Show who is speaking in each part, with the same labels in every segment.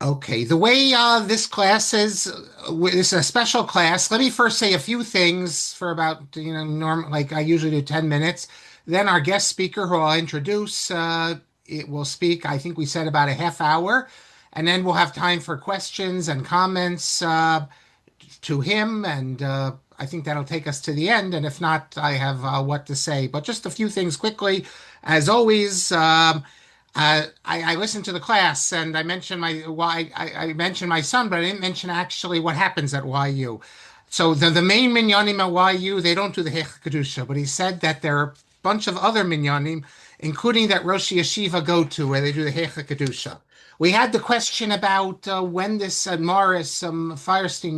Speaker 1: Okay, the way this class is, this is a special class. Let me first say a few things for about, norm like I usually do 10 minutes. Then our guest speaker, who I'll introduce, it will speak, I think we said about a half hour. And then we'll have time for questions and comments to him. And I think that'll take us to the end. And if not, I have what to say. But just a few things quickly. As always, I listened to the class and I mentioned I mentioned my son, but I didn't mention actually what happens at YU. So the main minyanim at YU, they don't do the Hech Kedusha, but he said that there are a bunch of other minyanim, including that Rosh Yeshiva go to where they do the Hech Kedusha. We had the question about when this Morris Firestein,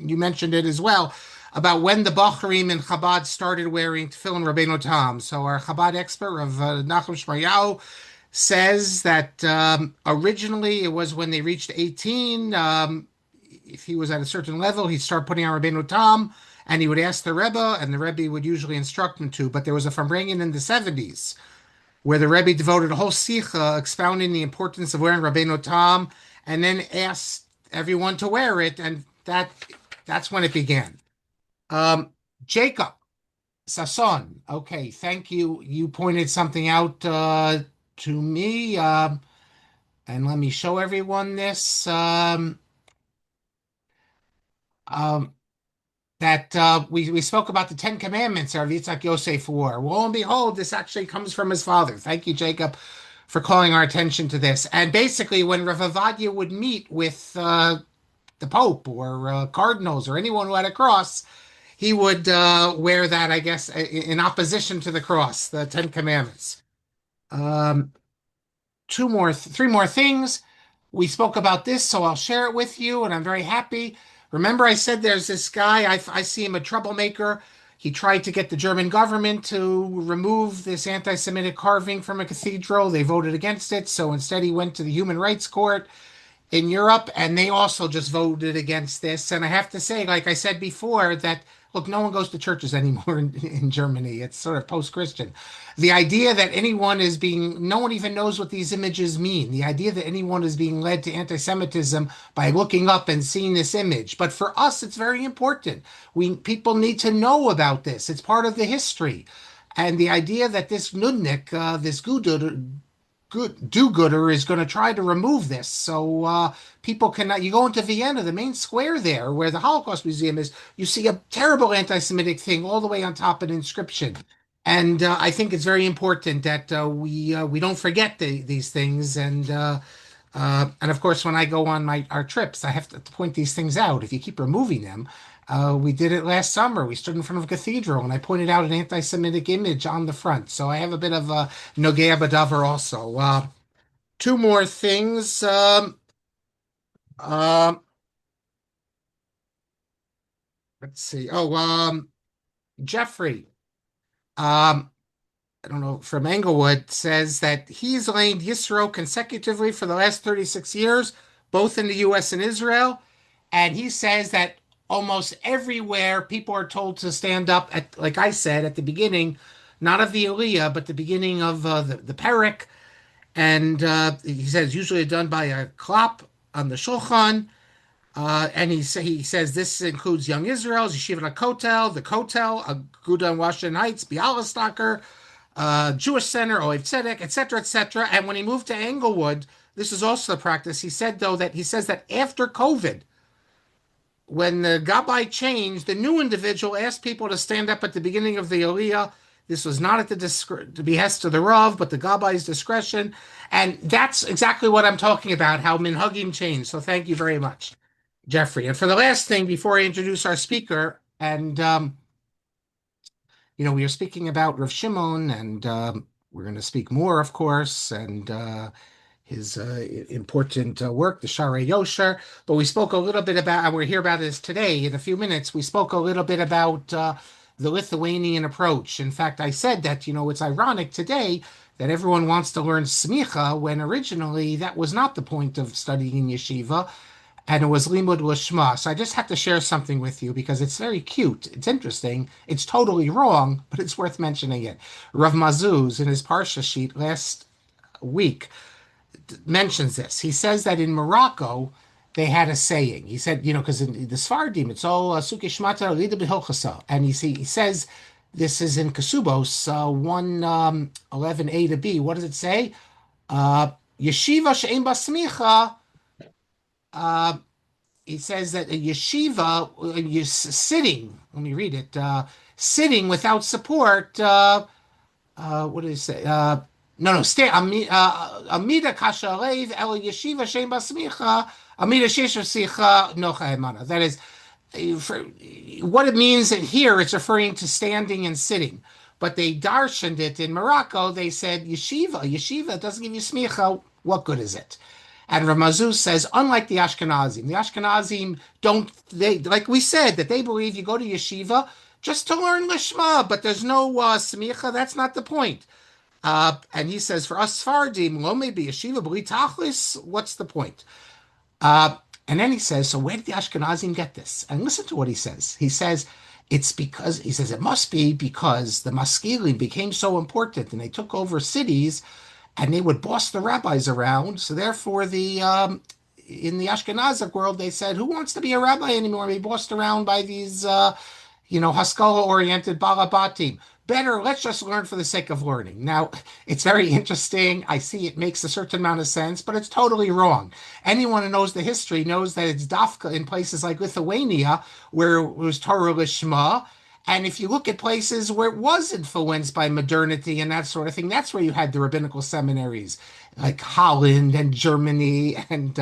Speaker 1: you mentioned it as well, about when the Bochurim in Chabad started wearing tefillin Rabbeinu Tam. So our Chabad expert of Nachum Shmaryahu says that originally it was when they reached 18. If he was at a certain level, he'd start putting on Rabbeinu Tam, and he would ask the Rebbe, and the Rebbe would usually instruct him to. But there was a Farbrengen in the 70s where the Rebbe devoted a whole sikha expounding the importance of wearing Rabbeinu Tam, and then asked everyone to wear it, and that's when it began. Jacob Sasson. Okay, thank you. You pointed something out to me, and let me show everyone this. Um, that we spoke about the Ten Commandments Rav Yitzhak Yosef wore. Lo and behold, this actually comes from his father. Thank you, Jacob, for calling our attention to this. And basically, when Rav Avadia would meet with the Pope or cardinals or anyone who had a cross, he would wear that, I guess, in opposition to the cross, the Ten Commandments. Um, three more things. We spoke about this, so I'll share it with you, and I'm very happy. Remember, I said there's this guy, I see him a troublemaker. He tried to get the German government to remove this anti-Semitic carving from a cathedral. They voted against it, so instead he went to the Human Rights Court in Europe, and they also just voted against this. And I have to say, like I said before, that look, no one goes to churches anymore in Germany. It's sort of post-Christian. The idea that no one even knows what these images mean. The idea that anyone is being led to anti-Semitism by looking up and seeing this image. But for us, it's very important. People need to know about this. It's part of the history. And the idea that this nudnik, this do-gooder is going to try to remove this. So people cannot. You go into Vienna, the main square there, where the Holocaust Museum is, you see a terrible anti-Semitic thing all the way on top of an inscription. And I think it's very important that we don't forget these things. And of course, when I go on our trips, I have to point these things out. If you keep removing them, we did it last summer. We stood in front of a cathedral, and I pointed out an anti-Semitic image on the front. So I have a bit of a Nogea Badavar also. Two more things. Um, let's see. Jeffrey. Um, I don't know, from Englewood says that he's laid Yisro consecutively for the last 36 years, both in the US and Israel. And he says that almost everywhere people are told to stand up at, like I said at the beginning, not of the Aliyah, but the beginning of the Perek. And he says usually done by a klop on the Shulchan. And he says this includes Young Israel's, Yeshiva Kotel, the Kotel, Aguda in Washington Heights, Bialystoker, Jewish Center, Ohev Tzedek, etc., etc. And when he moved to Englewood, this is also the practice. He said, though, that he says that after COVID, when the Gabbai changed, the new individual asked people to stand up at the beginning of the Aliyah. This was not at the behest of the Rav, but the Gabbai's discretion. And that's exactly what I'm talking about, how Minhagim changed. So thank you very much, Jeffrey. And for the last thing, before I introduce our speaker, and we are speaking about Rav Shimon, and we're going to speak more, of course, and his important work, the Sharei Yosher. But we spoke a little bit about, and we're here about this today in a few minutes. We spoke a little bit about the Lithuanian approach. In fact, I said that, it's ironic today that everyone wants to learn smicha when originally that was not the point of studying yeshiva, and it was limud lishma. So I just have to share something with you because it's very cute. It's interesting. It's totally wrong, but it's worth mentioning it. Rav Mazuz, in his Parsha sheet last week, mentions this. He says that in Morocco, they had a saying. He said, because in the Sfardim, it's all Suki Shmata Lida B'Hilchasa. And he says, this is in Kesubos 11a to b. What does it say? Uh, Yeshiva she'en basmicha. Uh, he says that a yeshiva, you're sitting, let me read it, sitting without support. What did he say? No, stay. Amida kasha alev el yeshiva she'en basmicha. Amida shesha sicha nocha emana. That is, for, what it means here, it's referring to standing and sitting. But they darshaned it in Morocco. They said yeshiva doesn't give you smicha. What good is it? And Ramazu says, unlike the Ashkenazim don't, they, like we said, that they believe you go to yeshiva just to learn lishma, but there's no smicha. That's not the point. And he says, for us Sfardim, lo maybe yeshiva b'li tachlis. What's the point? And then he says, so where did the Ashkenazim get this? And listen to what he says. He says, it's because, he says, it must be because the maskilim became so important and they took over cities and they would boss the rabbis around. So therefore, in the Ashkenazic world, they said, who wants to be a rabbi anymore? Be bossed around by these, Haskalah-oriented balabatim. Better, let's just learn for the sake of learning. Now, it's very interesting. I see it makes a certain amount of sense, but it's totally wrong. Anyone who knows the history knows that it's dafka in places like Lithuania, where it was Torah Lishma. And if you look at places where it was influenced by modernity and that sort of thing, that's where you had the rabbinical seminaries, like Holland and Germany and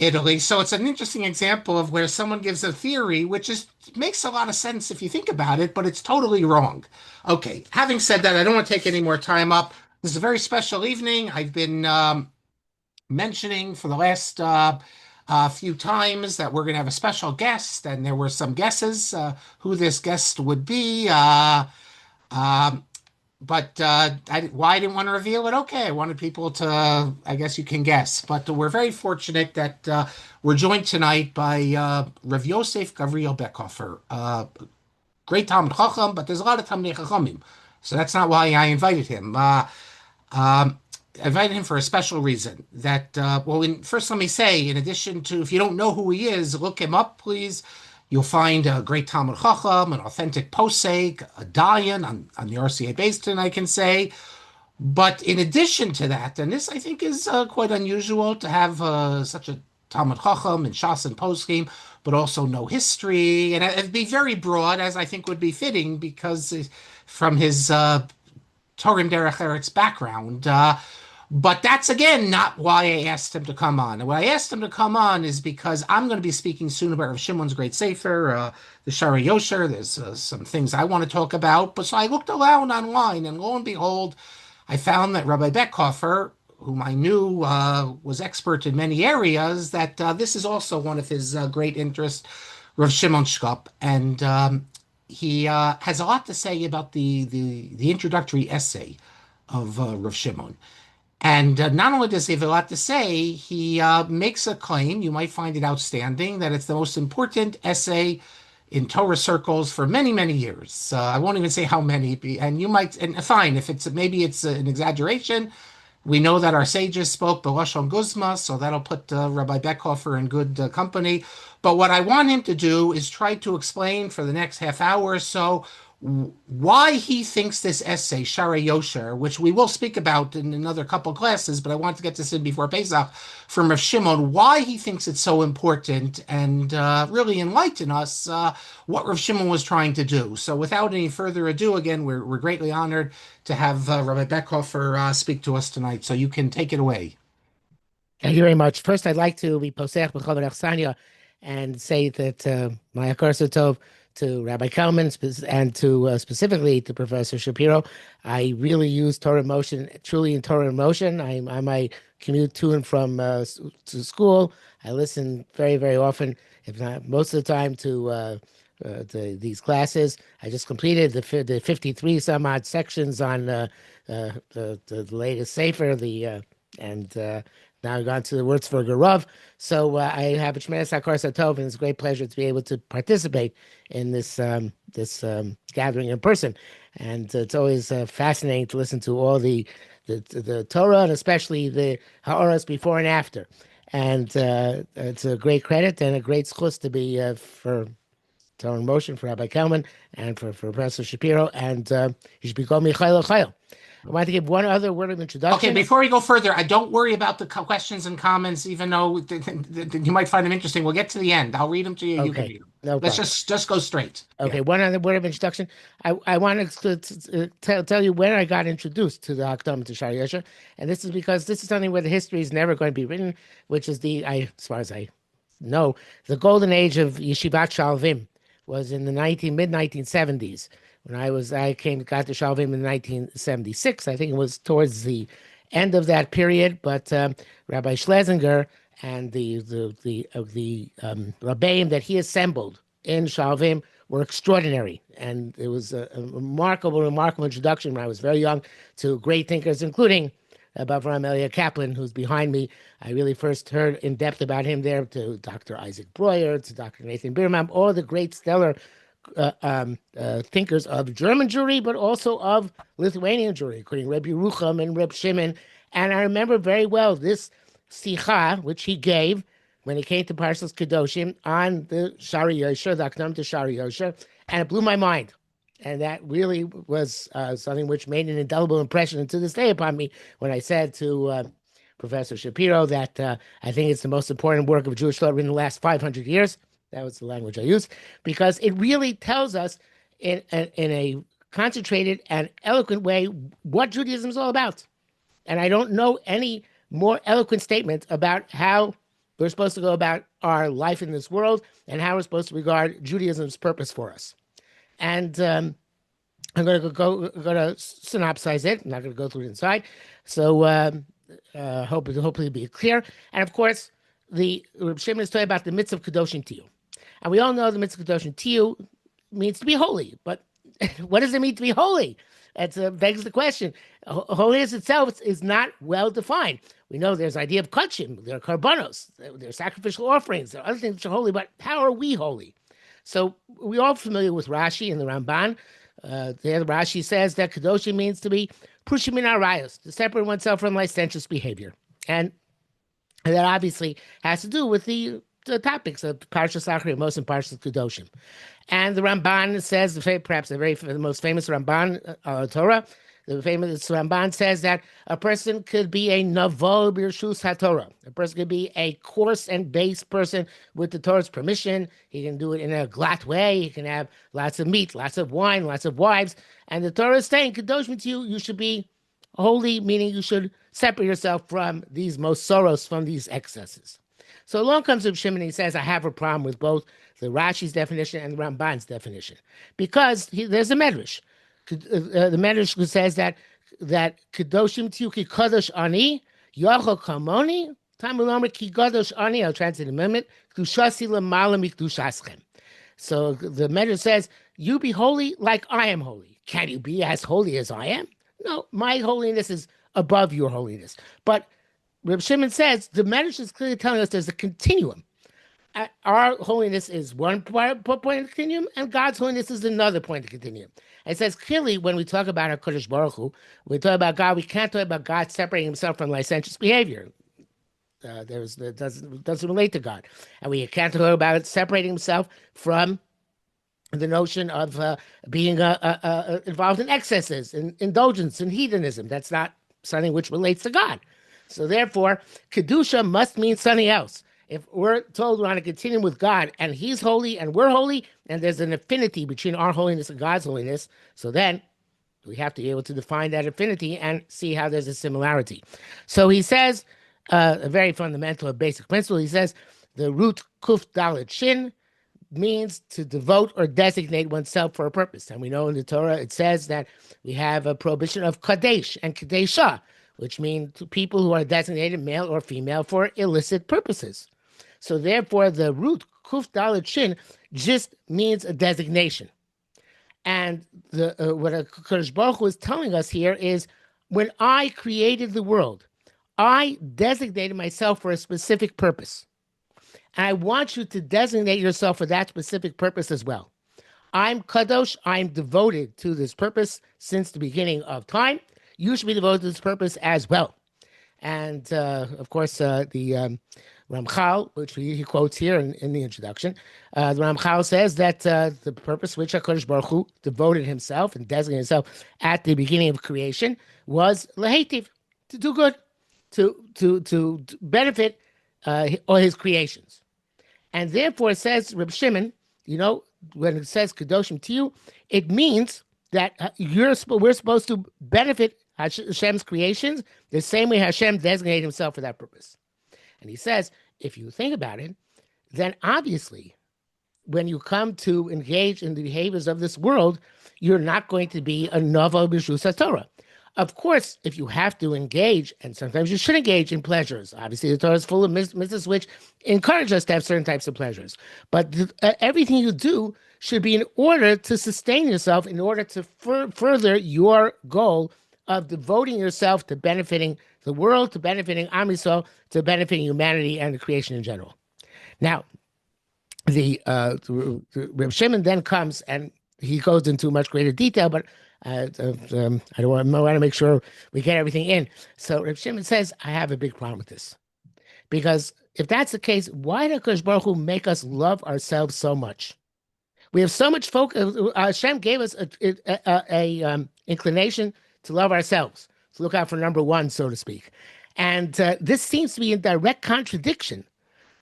Speaker 1: Italy. So it's an interesting example of where someone gives a theory, which makes a lot of sense if you think about it, but it's totally wrong. Okay, having said that, I don't want to take any more time up. This is a very special evening. I've been mentioning for the last few times that we're going to have a special guest, and there were some guesses who this guest would be. But why I didn't want to reveal it? Okay, I wanted people to, I guess you can guess. But we're very fortunate that we're joined tonight by Rav Yosef Gavriel Bechhofer, great Talmid Chacham, but there's a lot of Talmidei Chachamim. So that's not why I invited him. I invited him for a special reason. First let me say, in addition to, if you don't know who he is, look him up, please. You'll find a great Talmid Chacham, an authentic posek, a dayan on the RCA Basin, I can say. But in addition to that, and this I think is quite unusual to have such a Talmid Chacham and Shas and poskim, but also know history, and it'd be very broad, as I think would be fitting, because from his Torim Derech Eretz background. But that's, again, not why I asked him to come on. And why I asked him to come on is because I'm going to be speaking soon about Rav Shimon's great sefer, the Shara Yosher. There's some things I want to talk about. But so I looked around online, and lo and behold, I found that Rabbi Bechhofer, whom I knew was expert in many areas, that this is also one of his great interests, Rav Shimon Shkop. And he has a lot to say about the introductory essay of Rav Shimon. And not only does he have a lot to say, he makes a claim, you might find it outstanding, that it's the most important essay in Torah circles for many, many years. I won't even say how many, and you might, and fine, if maybe it's an exaggeration. We know that our sages spoke B'Lashon Guzma, so that'll put Rabbi Bechhofer in good company. But what I want him to do is try to explain for the next half hour or so why he thinks this essay, Shara Yosher, which we will speak about in another couple classes, but I want to get this in before Pesach, from Rav Shimon, why he thinks it's so important, and really enlighten us what Rav Shimon was trying to do. So without any further ado, again, we're greatly honored to have Rabbi Bechhofer speak to us tonight. So you can take it away.
Speaker 2: Thank you very much. First, I'd like to be posech b'chover echsanya and say that my akar tov to Rabbi Kalman and to specifically to Professor Shapiro. I really use Torah Motion, truly in Torah Motion. I commute to and from to school. I listen very, very often, if not most of the time, to these classes. I just completed the 53 some odd sections on the latest sefer, now I've gone to the words for Garav. So I have a tremendous hakar satov, and it's a great pleasure to be able to participate in this gathering in person. And it's always fascinating to listen to all the the Torah, and especially the Ha'oras before and after. And it's a great credit and a great schus to be for Torah in Motion, for Rabbi Kalman, and for Professor Shapiro, and you should be called Michael Chayil. I want to give one other word of introduction.
Speaker 1: Okay, before we go further, I don't worry about the questions and comments, even though you might find them interesting. We'll get to the end. I'll read them to you. You can
Speaker 2: Okay,
Speaker 1: read them.
Speaker 2: no
Speaker 1: Let's
Speaker 2: problem.
Speaker 1: just go straight.
Speaker 2: Okay,
Speaker 1: Yeah.
Speaker 2: one other word of introduction. I want to tell you when I got introduced to the Hakdama to Shari Yosher, and this is because this is something where the history is never going to be written, which is as far as I know, the golden age of Yeshivat Shalvim was in the mid 1970s. When I got to Shalvim in 1976. I think it was towards the end of that period, but Rabbi Schlesinger and the Rabbeim that he assembled in Shalvim were extraordinary. And it was a remarkable introduction when I was very young to great thinkers, including Bavram Elia Kaplan, who's behind me. I really first heard in depth about him there, to Dr. Isaac Breuer, to Dr. Nathan Birnbaum, all the great stellar thinkers of German Jewry, but also of Lithuanian Jewry, including Reb Yerucham and Reb Shimon. And I remember very well this Sicha, which he gave when he came to Parshas Kedoshim on the Shari Yosher, the Akdam to Shari Yosher, and it blew my mind. And that really was something which made an indelible impression, and to this day, upon me when I said to Professor Shapiro that I think it's the most important work of Jewish thought in the last 500 years. That was the language I used, because it really tells us in a concentrated and eloquent way what Judaism is all about. And I don't know any more eloquent statement about how we're supposed to go about our life in this world and how we're supposed to regard Judaism's purpose for us. And I'm going to go to synopsize it. I'm not going to go through it inside. So hopefully it'll be clear. And of course, the Rav Shimon is talking about the mitzvah of Kedoshim Tiyu. And we all know the mitzvah of Kedoshim Tiyu means to be holy. But what does it mean to be holy? That begs the question. Holiness itself is not well defined. We know there's the idea of kachim, there are karbanos, there are sacrificial offerings, there are other things which are holy, but how are we holy? So we're all familiar with Rashi and the Ramban. There, Rashi says that Kedoshim means to be pushim min arayos, to separate oneself from licentious behavior. And that obviously has to do with the topics of Parshas Acharei Mos and Parshas Kedoshim. And the Ramban says, perhaps the most famous Ramban Torah, the famous Ramban says that a person could be a Navol Birshus HaTorah. A person could be a coarse and base person with the Torah's permission. He can do it in a glatt way. He can have lots of meat, lots of wine, lots of wives. And the Torah is saying, Kedoshim Tiyu, you should be holy, meaning you should separate yourself from these mosoros, from these excesses. So along comes Rav Shimon, and he says, I have a problem with both the Rashi's definition and the Ramban's definition, because there's a medrash. The medrash says that Kedoshim Tiyu ki kadosh ani, yachol kamoni, tamulomer ki kadosh ani, I'll translate in a moment, kdushasi lemala mikdushaschem. So the medrash says, you be holy like I am holy. Can you be as holy as I am? No, my holiness is above your holiness. But Reb Shimon says the medrash is clearly telling us there's a continuum. Our holiness is one point of the continuum, and God's holiness is another point of the continuum. It says clearly when we talk about our Kodesh Baruch Hu, we talk about God, we can't talk about God separating himself from licentious behavior. That doesn't relate to God. And we can't talk about it separating himself from the notion of being involved in excesses, in indulgence, in hedonism. That's not something which relates to God. So therefore, Kedusha must mean something else. If we're told we're on a continuum with God and he's holy and we're holy, and there's an affinity between our holiness and God's holiness, so then we have to be able to define that affinity and see how there's a similarity. So he says, a very fundamental, basic principle, he says, the root kuf dalet shin means to devote or designate oneself for a purpose. And we know in the Torah it says that we have a prohibition of kadesh and kadesha, which mean to people who are designated male or female for illicit purposes. So therefore, the root kuf dalet shin just means a designation. And what Kodesh Baruch Hu is telling us here is, when I created the world, I designated myself for a specific purpose. And I want you to designate yourself for that specific purpose as well. I'm kadosh, I'm devoted to this purpose since the beginning of time. you should be devoted to this purpose as well. And of course, the Ramchal, which he quotes here in the introduction, the Ramchal says that the purpose which HaKadosh Baruch Hu devoted himself and designated himself at the beginning of creation was lehetiv, to do good, to benefit all his creations. And therefore, it says, Rav Shimon, when it says Kedoshim to you, it means that we're supposed to benefit Hashem's creations the same way Hashem designated himself for that purpose. And he says, if you think about it, then obviously, when you come to engage in the behaviors of this world, you're not going to be a novo b'shus Torah. Of course, if you have to engage, and sometimes you should engage in pleasures. Obviously, the Torah is full of mitzvahs which encourage us to have certain types of pleasures. But everything you do should be in order to sustain yourself, in order to further your goal of devoting yourself to benefiting the world, to benefiting Am Yisrael, to benefiting humanity and the creation in general. Now, the Rav Shimon then comes and he goes into much greater detail, but I want to make sure we get everything in. So Rav Shimon says, I have a big problem with this. Because if that's the case, why did HaKadosh Baruch Hu make us love ourselves so much? We have so much focus. Hashem gave us a inclination to love ourselves, to look out for number one, so to speak. And this seems to be in direct contradiction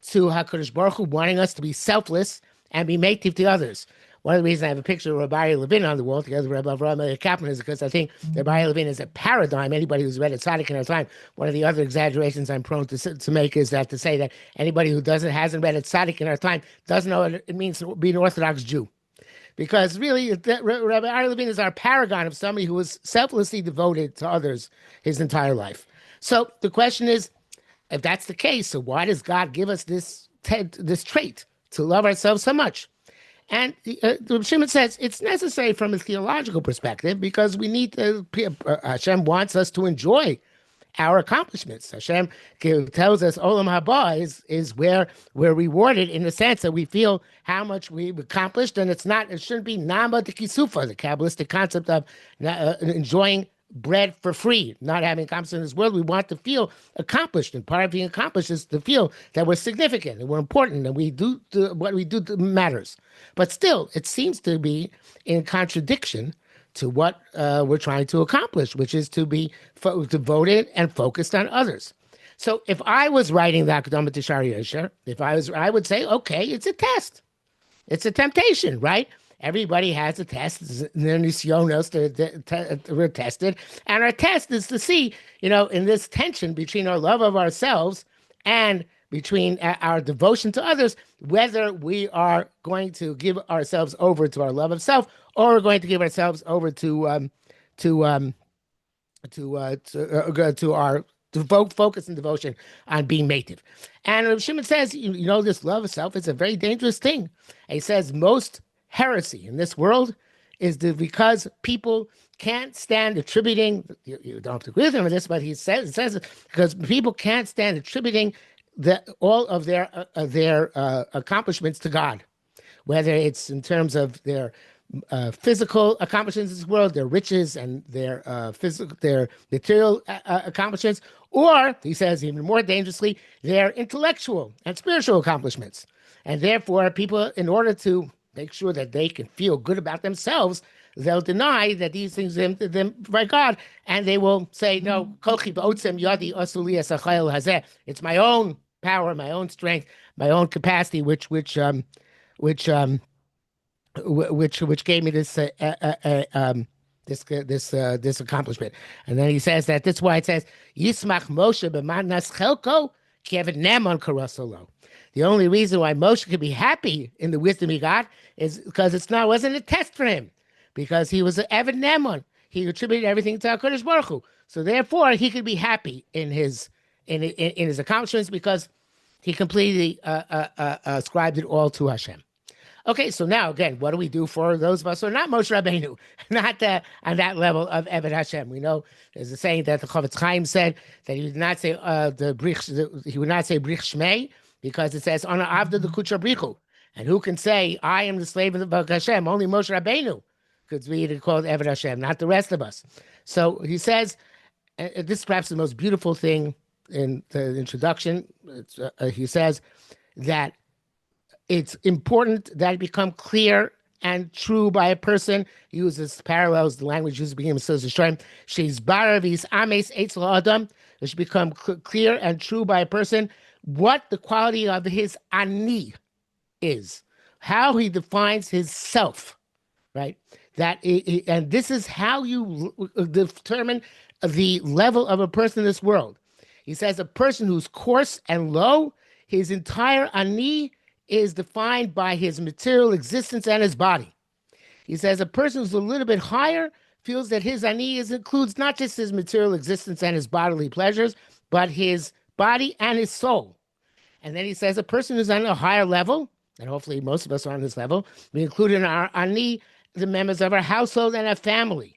Speaker 2: to HaKadosh Baruch Hu wanting us to be selfless and be meitiv to others. One of the reasons I have a picture of Rabbi Levin on the wall together with Rabbi Avraham Kaplan is because I think Rabbi Levin is a paradigm. Anybody who's read a tzaddik in our time, one of the other exaggerations I'm prone to make is that to say that anybody who hasn't read a tzaddik in our time doesn't know what it means to be an Orthodox Jew. Because really, Rabbi Levin is our paragon of somebody who was selflessly devoted to others his entire life. So the question is, if that's the case, so why does God give us this trait to love ourselves so much? And the Shimon says it's necessary from a theological perspective because we need to. Hashem wants us to enjoy our accomplishments. Hashem tells us Olam Haba is where we're rewarded in the sense that we feel how much we've accomplished, and it shouldn't be nama de kisufa, the Kabbalistic concept of enjoying bread for free, not having accomplishments in this world. We want to feel accomplished, and part of being accomplished is to feel that we're significant and we're important, and what we do matters. But still, it seems to be in contradiction to what we're trying to accomplish, which is to be devoted and focused on others. So if I was writing the Akdama Tishari Yosher, I would say, okay, it's a test. It's a temptation, right? Everybody has a test. Their nisyonos we're tested. And our test is to see, in this tension between our love of ourselves and between our devotion to others, whether we are going to give ourselves over to our love of self, or we're going to give ourselves over to our focus and devotion on being native. And Rav Shimon says, this love of self is a very dangerous thing. And he says most heresy in this world is because people can't stand attributing. You don't have to agree with him on this, but he says it because people can't stand attributing all of their accomplishments to God, whether it's in terms of their physical accomplishments in this world, their riches and their material accomplishments, or he says even more dangerously, their intellectual and spiritual accomplishments. And therefore, people, in order to make sure that they can feel good about themselves, they'll deny that these things are them by God, and they will say, "No, it's my own power, my own strength, my own capacity, which gave me this this accomplishment." And then he says that's why it says Yismach Moshe b'manas chelko k'eved neman karasolo. The only reason why Moshe could be happy in the wisdom he got is because wasn't a test for him, because he was an Eved Neman. He attributed everything to HaKadosh Baruch Hu. So therefore, he could be happy in his accomplishments because he completely ascribed it all to Hashem. Okay, so now again, what do we do for those of us who are not Moshe Rabbeinu, not on that level of Eved Hashem? We know there's a saying that the Chavetz Chaim said that he would not say Brich Shmei, because it says Ana Avda the Kucha Brichu. And who can say I am the slave of Hashem? Only Moshe Rabbeinu could be called Eved Hashem, not the rest of us. So he says, this is perhaps the most beautiful thing in the introduction. He says that it's important that it become clear and true by a person. He uses parallels, the language used to begin with says Hashem. She's baravis ames eitzel adam. It should become clear and true by a person what the quality of his ani is, how he defines his self, right? And this is how you determine the level of a person in this world. He says a person who's coarse and low, his entire ani is defined by his material existence and his body. He says a person who's a little bit higher feels that his ani includes not just his material existence and his bodily pleasures, but his body and his soul. And then he says a person who's on a higher level, and hopefully most of us are on this level, we include in our ani the members of our household and our family.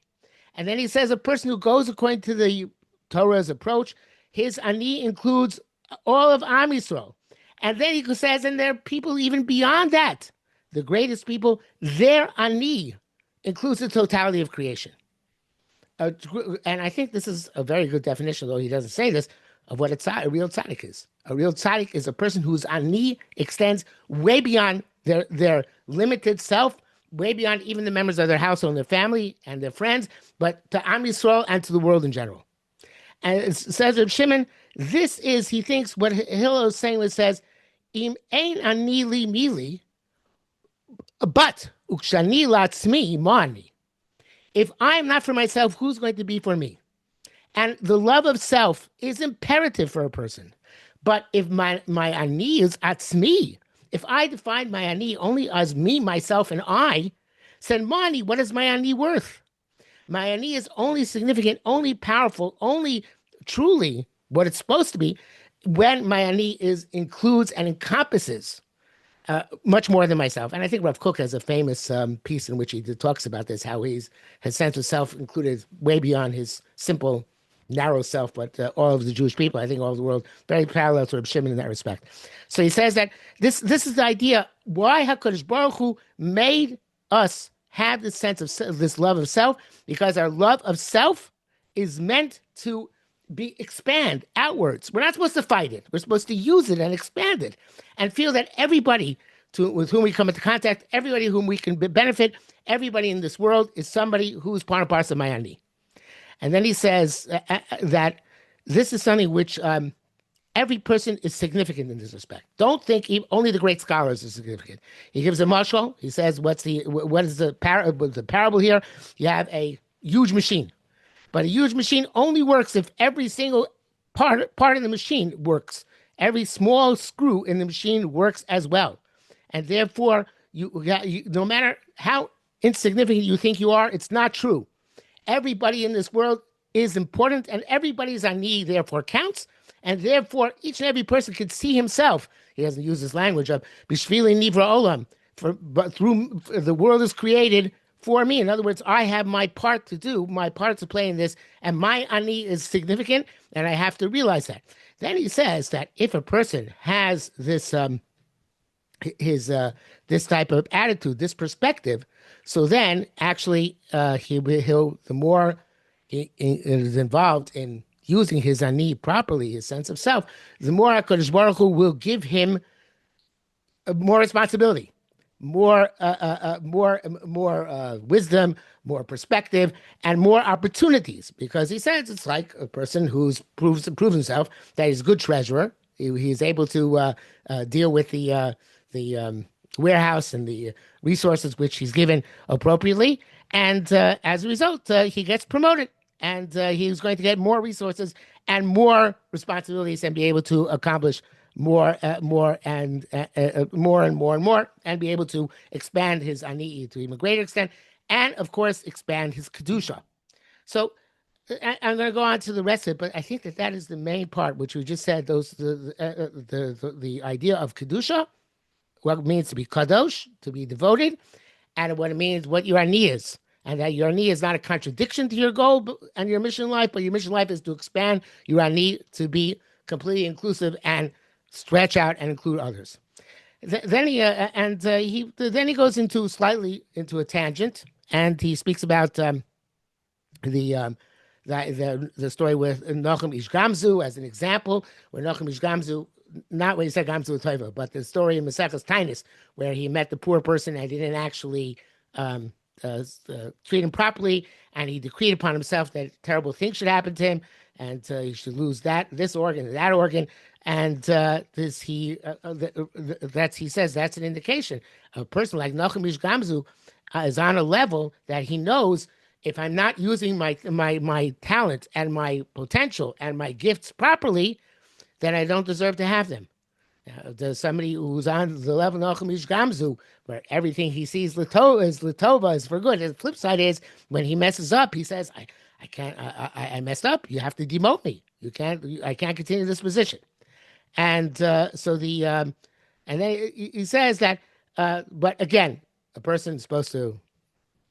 Speaker 2: And then he says a person who goes according to the Torah's approach, his ani includes all of Am Yisrael. And then he says, and there are people even beyond that. The greatest people, their ani includes the totality of creation. And I think this is a very good definition, though he doesn't say this, of what a real tzaddik is. A real tzaddik is a person whose ani extends way beyond their limited self, way beyond even the members of their household and their family and their friends, but to Am Yisrael and to the world in general. And it says Rav Shimon, this is, he thinks, what Hillel is saying when it says, Im ein ani li mili, but ukshani latzmi mani. If I'm not for myself, who's going to be for me? And the love of self is imperative for a person. But if my ani is atzmi, if I define my ani only as me, myself, and I, then mani, what is my ani worth? My ani is only significant, only powerful, only truly what it's supposed to be when my ani includes and encompasses much more than myself. And I think Rav Kook has a famous piece in which he talks about this, how his sense of self included way beyond his simple, narrow self, but all of the Jewish people, I think all of the world, very parallel to Rav Shimon in that respect. So he says that this is the idea why HaKadosh Baruch Hu made us have this sense of this love of self, because our love of self is meant to expand outwards. We're not supposed to fight it. We're supposed to use it and expand it and feel that everybody with whom we come into contact, everybody whom we can benefit, everybody in this world is somebody who's part and parcel of my ani. And then he says that this is something which every person is significant in this respect. Don't think only the great scholars are significant. He gives a mashal. He says, what is the parable here? You have a huge machine. But a huge machine only works if every single part of the machine works. Every small screw in the machine works as well. And therefore, you no matter how insignificant you think you are, it's not true. Everybody in this world is important, and everybody's ani therefore counts. And therefore, each and every person can see himself. He doesn't use this language of b'shvili nivra olam, but through the world is created for me. In other words, I have my part to do, my part to play in this, and my ani is significant, and I have to realize that. Then he says that if a person has this this type of attitude, this perspective, so then actually he'll the more he is involved in using his ani properly, his sense of self, the more HaKadosh Baruch Hu will give him more responsibility, more wisdom, more perspective, and more opportunities. Because he says it's like a person who's proves himself that he's a good treasurer. He's able to deal with the warehouse and the resources which he's given appropriately, and as a result, he gets promoted, and he's going to get more resources and more responsibilities, and be able to accomplish more and more, and be able to expand his ani to even greater extent, and of course expand his kedusha. So I'm going to go on to the rest of it, but I think that is the main part, which we just said. The idea of kedusha, what it means to be kadosh, to be devoted, and what it means, what your ani is, and that your ani is not a contradiction to your goal and your mission in life, but your mission in life is to expand your ani to be completely inclusive and stretch out and include others. Then he goes into a tangent, and he speaks about the the story with Nochem Ish Gamzu as an example, where Nochem Ish Gamzu, not when he said Gamzu Tova, but the story in Maseches Tainus, where he met the poor person and he didn't actually treat him properly, and he decreed upon himself that terrible things should happen to him, and he should lose this organ, that organ, and he says that's an indication. A person like Nochem Ish Gamzu is on a level that he knows, if I'm not using my talent and my potential and my gifts properly, then I don't deserve to have them. There's somebody who's on the level of Nochem Ish Gamzu, where everything he sees Latova is for good. And the flip side is, when he messes up, he says, I can't, I messed up. You have to demote me. I can't continue this position. And and then he says that, but again, a person is supposed to,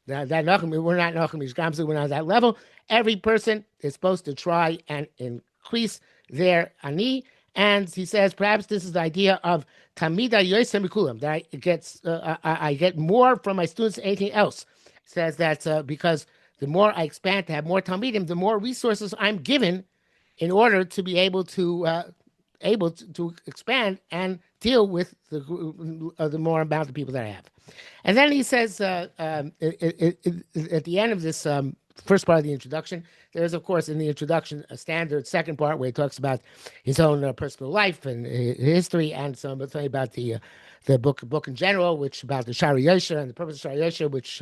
Speaker 2: we're not Nochem Ish Gamzu, we're not at that level. Every person is supposed to try and increase their ani. And he says, perhaps this is the idea of Tamida Yosef Mikulam, that I get more from my students than anything else. It says that because the more I expand to have more Talmidim, the more resources I'm given in order to be able to expand and deal with the more amount of people that I have. And then he says at the end of this first part of the introduction, there's, of course, in the introduction, a standard second part where he talks about his own personal life and history, and something about the book in general, which about the Shari Yosha and the purpose of Shari Yosha, which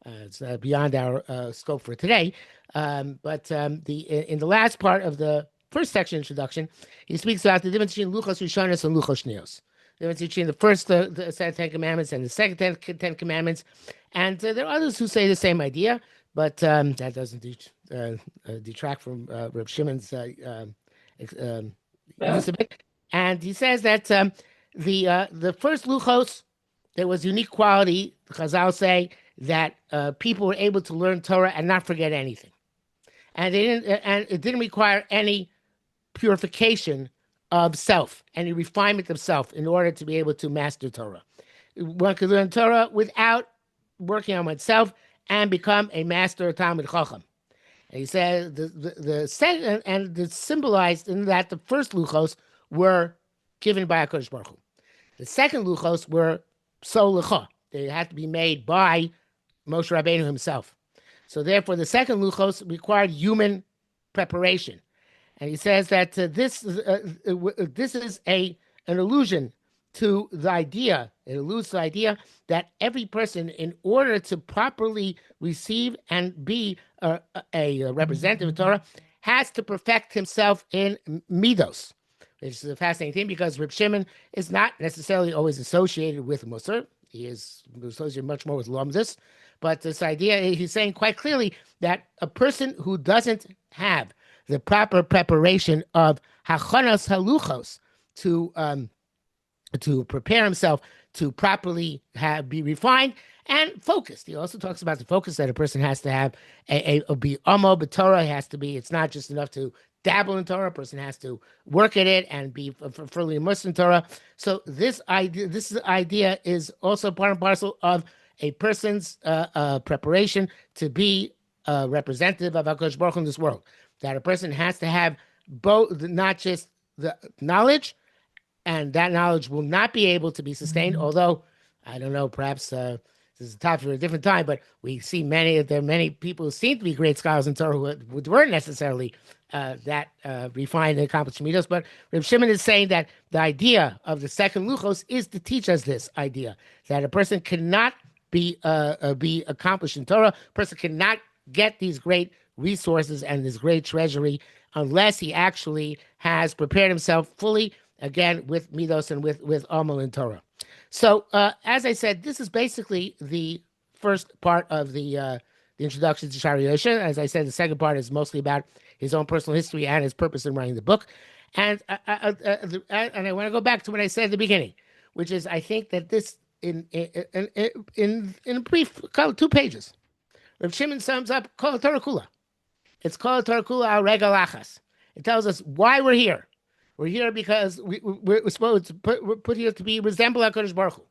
Speaker 2: is beyond our scope for today. But in the last part of the first section introduction, he speaks about the difference between Luchos Rishonos and Luchos Shneos. The difference between the first set of 10 Commandments and the second 10 Commandments. And there are others who say the same idea, but that doesn't detract from Rav Shimon's use of it. And he says that the first Luchos, there was unique quality, the Chazal say, that people were able to learn Torah and not forget anything. And it didn't require any purification of self, any refinement of self in order to be able to master Torah. One could learn Torah without working on oneself and become a master Talmid Chacham. And he said the second, and it's symbolized in that the first Luchos were given by HaKadosh Baruch Hu. The second Luchos were so Lecha. They had to be made by Moshe Rabbeinu himself. So therefore, the second Luchos required human preparation. And he says that this is an allusion to the idea. It alludes to the idea that every person, in order to properly receive and be a representative of Torah, has to perfect himself in Midos. Which is a fascinating thing, because Rav Shimon is not necessarily always associated with Musar. He is associated much more with Lomdus. But this idea, he's saying quite clearly that a person who doesn't have the proper preparation of Hachanos Haluchos to prepare himself to properly be refined and focused. He also talks about the focus that a person has to have, be Amo B'Torah. Has to be, it's not just enough to dabble in Torah. A person has to work at it and be fully immersed in Torah. So this idea is also part and parcel of a person's preparation to be a representative of HaKadosh Baruch Hu in this world. That a person has to have both, not just the knowledge, and that knowledge will not be able to be sustained, although, I don't know, perhaps this is a topic for a different time, but we see many people who seem to be great scholars in Torah who weren't necessarily that refined and accomplished Midos. But Rav Shimon is saying that the idea of the second Luchos is to teach us this idea, that a person cannot be accomplished in Torah, a person cannot get these great resources and this great treasury unless he actually has prepared himself fully, again, with Midos and with Amal in Torah. So, as I said, this is basically the first part of the introduction to Shari Yosha. As I said, the second part is mostly about his own personal history and his purpose in writing the book. And I want to go back to what I said at the beginning, which is, I think that this, in a brief 2 pages, Rav Shimon sums up Kol Torah Kula. It's called Torah Kula al Regal Achas. It tells us why we're here. We're here because we're supposed to put here to resemble HaKadosh Baruch Hu.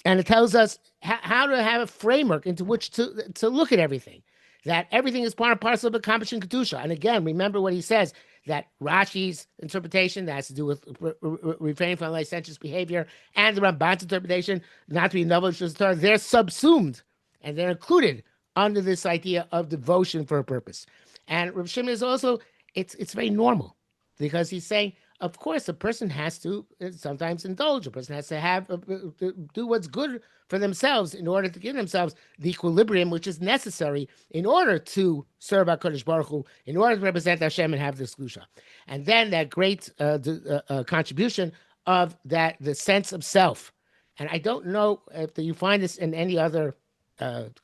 Speaker 2: And it tells us how to have a framework into which to look at everything. That everything is part and parcel of accomplishing Kedusha. And again, remember what he says, that Rashi's interpretation that has to do with refraining from licentious behavior, and the Ramban's interpretation, not to be novel, they're subsumed and they're included under this idea of devotion for a purpose. And Rav Shimon is also, it's very normal, because he's saying, of course, a person has to sometimes indulge. A person has to have do what's good for themselves in order to give themselves the equilibrium which is necessary in order to serve HaKadosh Baruch Hu, in order to represent Hashem and have this Kedusha. And then that great contribution of that, the sense of self. And I don't know if you find this in any other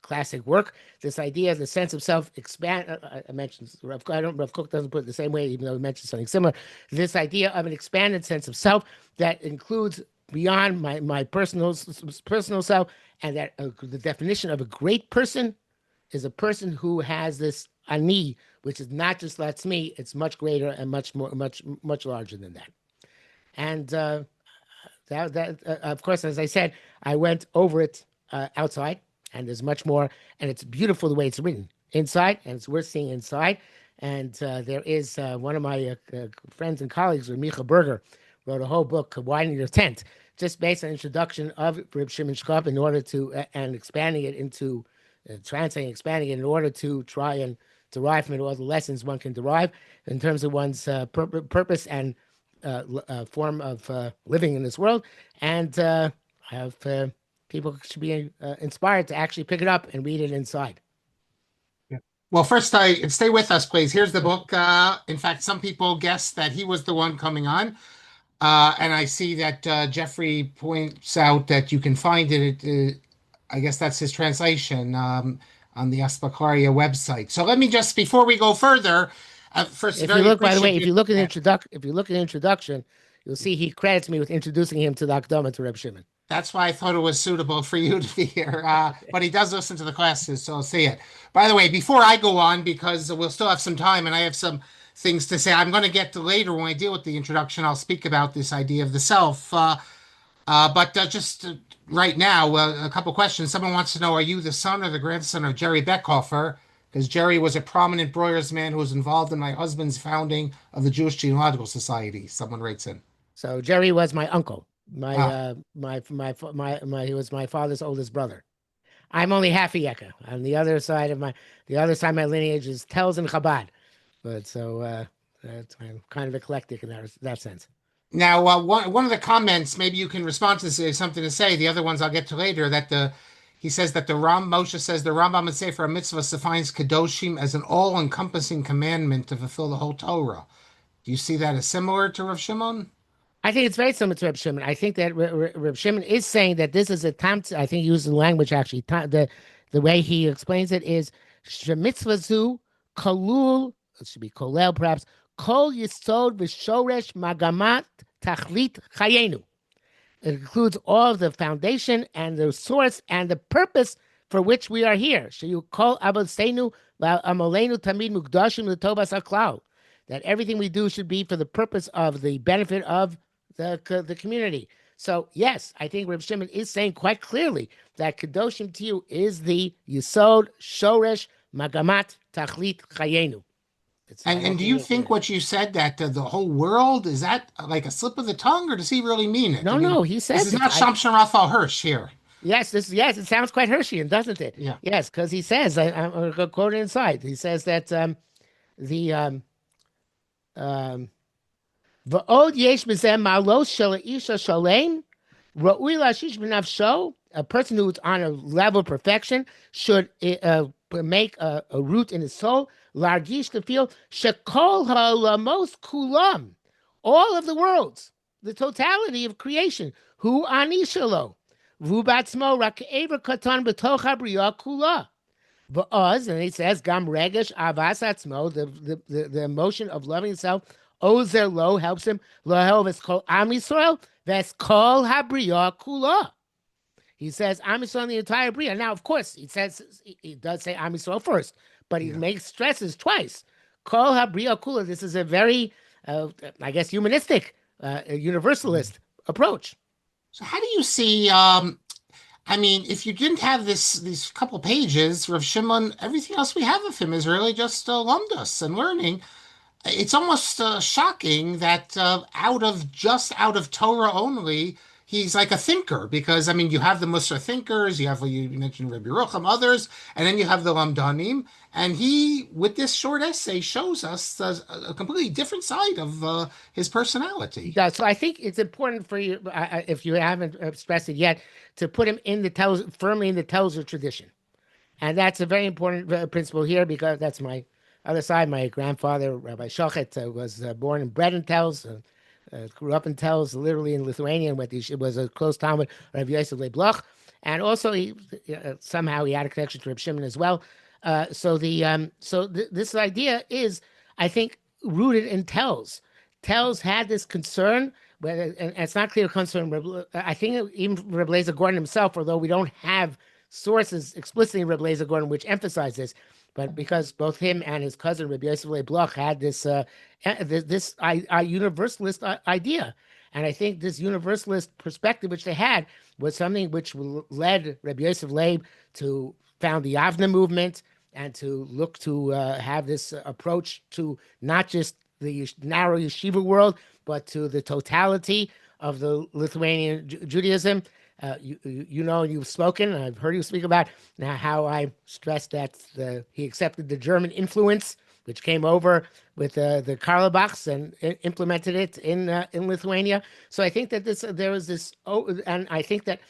Speaker 2: classic work, this idea of the sense of self expand. I mentioned Rav Kook doesn't put it the same way, even though he mentioned something similar. This idea of an expanded sense of self that includes beyond my personal self, and that the definition of a great person is a person who has this ani, which is not just that's me; it's much greater and much larger than that. And of course, as I said, I went over it outside. And there's much more, and it's beautiful the way it's written inside, and it's worth seeing inside. And there is one of my friends and colleagues, Micha Berger, wrote a whole book, Widening Your Tent, just based on introduction of Reb Shimon Shkop in order to, and expanding it into, translating, expanding it in order to try and derive from it all the lessons one can derive in terms of one's purpose and form of living in this world. And have people should be inspired to actually pick it up and read it inside.
Speaker 1: Yeah. Well, first, stay with us, please. Here's the book. In fact, some people guessed that he was the one coming on. And I see that Jeffrey points out that you can find it. I guess that's his translation on the Aspaklaria website. So let me just, before we go further, first,
Speaker 2: if you look, by the way, if you look at the introduction, you'll see he credits me with introducing him to the Akdama to Reb Shimon.
Speaker 1: That's why I thought it was suitable for you to be here. But he does listen to the classes, so I'll see it. By the way, before I go on, because we'll still have some time and I have some things to say, I'm going to get to later when I deal with the introduction. I'll speak about this idea of the self. But just right now, a couple questions. Someone wants to know, are you the son or the grandson of Jerry Bechhofer? Because Jerry was a prominent Breuer's man who was involved in my husband's founding of the Jewish Genealogical Society. Someone writes in.
Speaker 2: So Jerry was my uncle. He was my father's oldest brother. I'm only half a Yeka. On the other side of my lineage is Telz and Chabad, but so I'm kind of eclectic in that sense.
Speaker 1: Now, one of the comments, maybe you can respond to this, is something to say. The other ones I'll get to later. He says that Moshe says the Rambam in Sefer HaMitzvah defines Kedoshim as an all-encompassing commandment to fulfill the whole Torah. Do you see that as similar to Rav Shimon?
Speaker 2: I think it's very similar to Reb Shimon. I think that Reb Shimon is saying that this is a time. I think he uses the language actually. The way he explains it is shemitzvazu kolul. It should be kolel perhaps. Kol yisod v'shoresh magamat tachlit chayenu. It includes all of the foundation and the source and the purpose for which we are here. Sheyu kol avoseinu v'amolenu tamid mukdashim l'tovas haklau. That everything we do should be for the purpose of the benefit of the community. So yes, I think Reb Shimon is saying quite clearly that Kedoshim to you is the Yisod, Shoresh, Magamat, Tachlit, Chayenu.
Speaker 1: And do you think what you said, that the whole world, is that like a slip of the tongue, or does he really mean it?
Speaker 2: No, he says
Speaker 1: this is not Shamshon Raphael Hirsch here.
Speaker 2: Yes, it sounds quite Hirschian, doesn't it?
Speaker 1: Yeah.
Speaker 2: Yes, because he says, I'm going to quote it inside. He says that V'od yesh b'zeh malos shel isha shalem ra'ui lashish b'nafsho. A person who's on a level of perfection should make a root in his soul. Largish, to feel shekol ha'olamos kulam, all of the worlds, the totality of creation. Hu ani shelo v'hu batzmo rak ever katan b'toch habriya kula. V'oz, and he says gam regesh avas atzmo, the emotion of loving himself. Ozer lo helps him. Lo ves kol am Yisrael ves kol habriya kula. He says am Yisrael the entire bria. Now, of course, he does say am Yisrael first, but he makes stresses twice. Kol habriya kula. This is a very, I guess, humanistic, universalist approach.
Speaker 1: So, how do you see I mean, if you didn't have these couple pages, Rav Shimon, everything else we have of him is really just lumdus and learning. It's almost shocking that out of Torah only, he's like a thinker because I mean you have the Musar thinkers, you have you mentioned Rabbi Rocham, others, and then you have the Lamdanim, and he with this short essay shows us a completely different side of his personality.
Speaker 2: Yeah, so I think it's important for you, if you haven't expressed it yet, to put him in the firmly in the Telzer tradition. And that's a very important principle here because that's my other side. My grandfather, Rabbi Shochet, was born and bred in Tels, grew up in Tels, literally in Lithuania, and it was a close time with Rabbi Yosef Gavriel. And also, somehow he had a connection to Rav Shimon as well. This idea is, I think, rooted in Tels. Tels had this concern, and it's not clear concern. I think even Rabbi Eliezer Gordon himself, although we don't have sources explicitly in Rabbi Eliezer Gordon which emphasize this, but because both him and his cousin Rabbi Yosef Bloch had this universalist idea, and I think this universalist perspective which they had was something which led Rabbi Yosef Leib to found the Avna movement and to look to have this approach to not just the narrow yeshiva world, but to the totality of the Lithuanian Judaism. You know, you've spoken, and I've heard you speak about now how I stressed that he accepted the German influence, which came over with the Karlbachs and implemented it in Lithuania. So I think that there was this, and I think that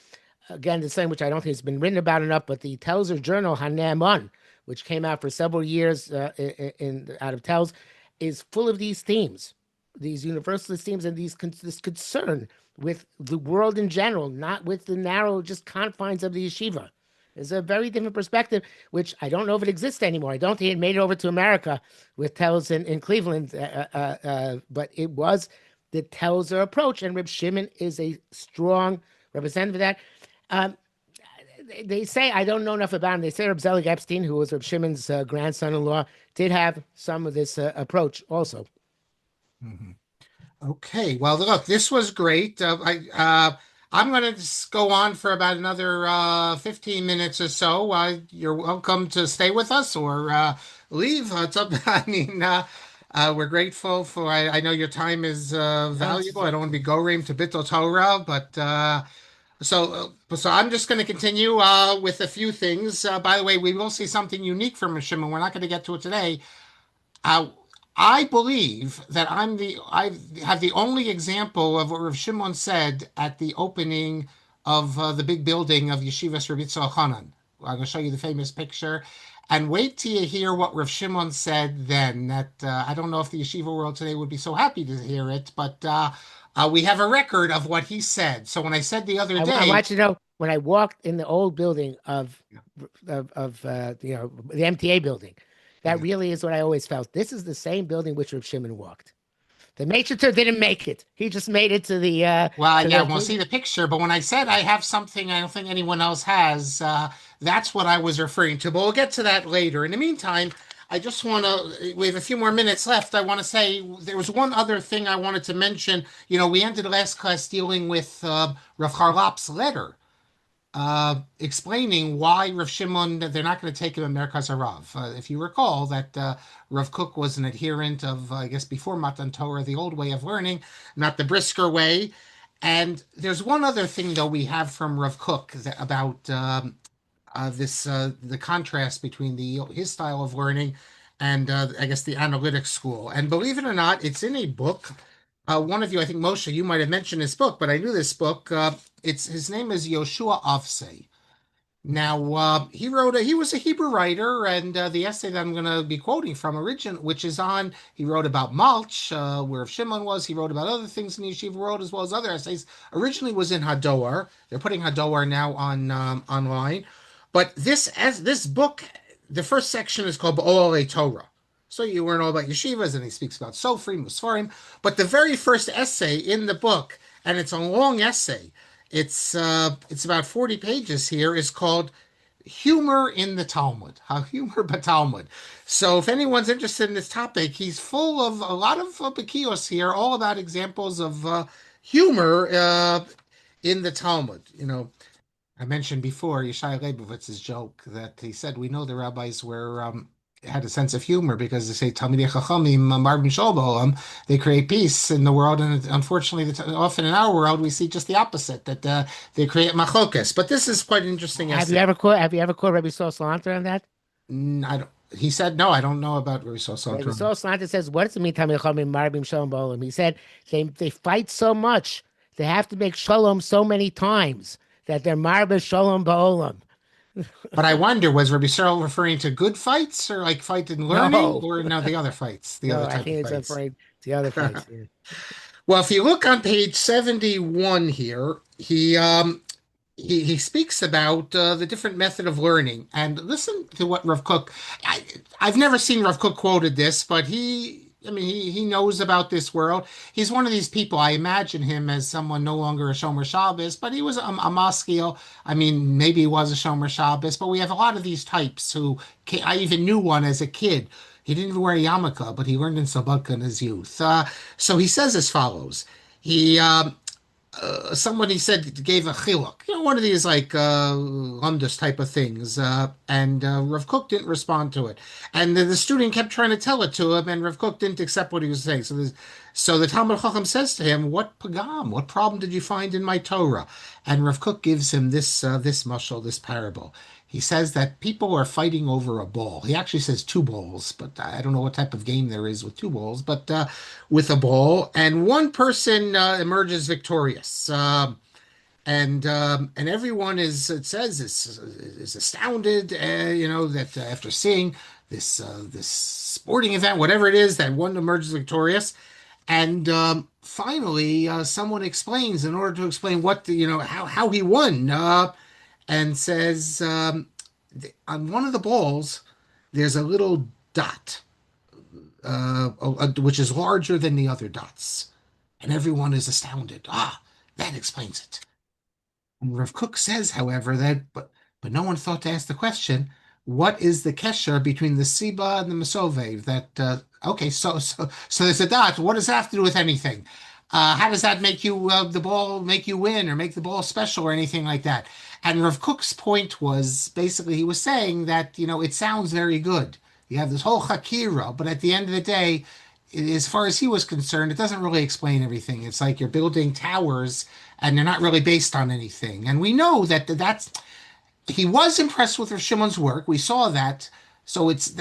Speaker 2: again the same, which I don't think has been written about enough, but the Telzer journal Haneman, which came out for several years out of Telz, is full of these themes, these universalist themes, and this concern with the world in general, not with the narrow just confines of the yeshiva. It's a very different perspective, which I don't know if it exists anymore. I don't think it made it over to America with Telz in Cleveland, but it was the Telzer approach, and Reb Shimon is a strong representative of that. Um, they say, I don't know enough about him, they say Reb Zelig Epstein, who was Reb Shimon's grandson-in-law, did have some of this approach also.
Speaker 1: Mhm. Okay, well, look, this was great. I'm going to just go on for about another 15 minutes or so. You're welcome to stay with us or leave. It's up. I mean, we're grateful for. I know your time is valuable. I don't want to be gorim to Bittul Torah, but so I'm just going to continue with a few things. By the way, we will see something unique from Shimon. We're not going to get to it today. Uh, I believe that I have the only example of what Rav Shimon said at the opening of the big building of Yeshivas Rabbi Hanan. I'm going to show you the famous picture, and wait till you hear what Rav Shimon said then. That I don't know if the yeshiva world today would be so happy to hear it, but we have a record of what he said. So when I said the other
Speaker 2: I
Speaker 1: day,
Speaker 2: want you to know when I walked in the old building of the MTA building, that
Speaker 1: yeah.
Speaker 2: really is what I always felt. This is the same building which Reb Shimon walked. The Matrix didn't make it. He just made it to the
Speaker 1: Well,
Speaker 2: to
Speaker 1: yeah,
Speaker 2: the.
Speaker 1: we'll see the picture, but when I said I have something I don't think anyone else has, that's what I was referring to. But we'll get to that later. In the meantime, I just want to, we have a few more minutes left. I want to say there was one other thing I wanted to mention. You know, we ended last class dealing with Rav Charlap's letter explaining why Rav Shimon, they're not going to take him in Merkaz Harav. If you recall that Rav Kook was an adherent of, I guess, before Matan Torah, the old way of learning, not the brisker way. And there's one other thing, though, we have from Rav Kook about this the contrast between his style of learning and I guess the analytic school. And believe it or not, it's in a book. One of you, I think Moshe, you might have mentioned this book, but I knew this book. It's his name is Yoshua Afse. Now he was a Hebrew writer, and the essay that I'm going to be quoting from which is on he wrote about Malch, where Shimon was. He wrote about other things in the yeshiva world as well as other essays. Originally was in Hador. They're putting Hador now on online, but this book, the first section is called Ba'olei Torah. So you learn all about yeshivas, and he speaks about Sofrim, Musfarim. But the very first essay in the book, and it's a long essay. It's about 40 pages here, is called Humor in the Talmud. How humor but Talmud. So if anyone's interested in this topic, he's full of a lot of bakios here, all about examples of humor in the Talmud. You know, I mentioned before Yeshai Leibovitz's joke that he said we know the rabbis were had a sense of humor because they say Talmidei Chachamim Marbim Shol B'Olam, they create peace in the world, and unfortunately, often in our world we see just the opposite that they create machlokas. But this is quite an interesting essay.
Speaker 2: Have you ever caught Rabbi Saul Salanter on that?
Speaker 1: I don't, he said no, I don't know about Rizal
Speaker 2: Rabbi
Speaker 1: Santorum.
Speaker 2: Saul Salanter says, "What does it mean, Tamei Chachamim Marbim Shalom Ba'olam?" He said they fight so much, they have to make shalom so many times that they're Marbim Shalom Ba'olam.
Speaker 1: But I wonder, was Rabbi Cyril referring to good fights or like fight in learning,
Speaker 2: No,
Speaker 1: or no, the other fights, the
Speaker 2: no,
Speaker 1: other
Speaker 2: I
Speaker 1: type of
Speaker 2: think it's
Speaker 1: fights?
Speaker 2: afraid the other fights. Yeah.
Speaker 1: Well, if you look on page 71 here, he speaks about the different method of learning. And listen to what Rav Kook. I, I've never seen Rav Kook quoted this, but he knows about this world. He's one of these people. I imagine him as someone no longer a Shomer Shabbos, but he was a maskil. I mean, maybe he was a Shomer Shabbos, but we have a lot of these types I even knew one as a kid. He didn't even wear a yarmulke, but he learned in Sabbatka in his youth. So he says as follows. He Somebody said gave a chiluk, one of these like lumdus type of things, and Rav Kook didn't respond to it, and the student kept trying to tell it to him, and Rav Kook didn't accept what he was saying. So the Talmud Chacham says to him, "What pagam? What problem did you find in my Torah?" And Rav Kook gives him this mashal, this parable. He says that people are fighting over a ball. He actually says two balls, but I don't know what type of game there is with two balls, but with a ball, and one person emerges victorious. And everyone it says is astounded, that after seeing this sporting event, whatever it is, that one emerges victorious. And finally, someone explains in order to explain how he won, and says on one of the balls there's a little dot, which is larger than the other dots, and everyone is astounded. Ah, that explains it. And Rav Kook says, however, but no one thought to ask the question, what is the kesher between the siba and the mesove? Okay, so there's a dot. What does that have to do with anything? How does that make the ball make you win or make the ball special or anything like that? And Rav Kook's point was basically he was saying that it sounds very good. You have this whole chakira, but at the end of the day, as far as he was concerned, it doesn't really explain everything. It's like you're building towers and they're not really based on anything. And we know that's he was impressed with Rav Shimon's work. We saw that. So it's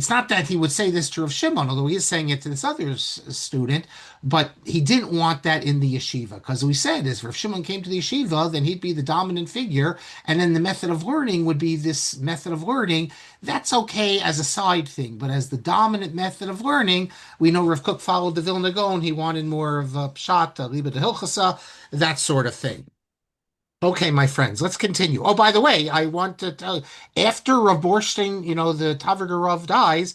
Speaker 1: not that he would say this to Rav Shimon, although he is saying it to this other student, but he didn't want that in the yeshiva because we said as Rav Shimon came to the yeshiva, then he'd be the dominant figure, and then the method of learning would be this method of learning. That's okay as a side thing, but as the dominant method of learning, we know Rav Kook followed the Vilna Gaon. He wanted more of a pshat, a liba de hilchasa, that sort of thing. Okay, my friends, let's continue. Oh, by the way, I want to tell you, after Rav Borstein, the Taviger Rav dies,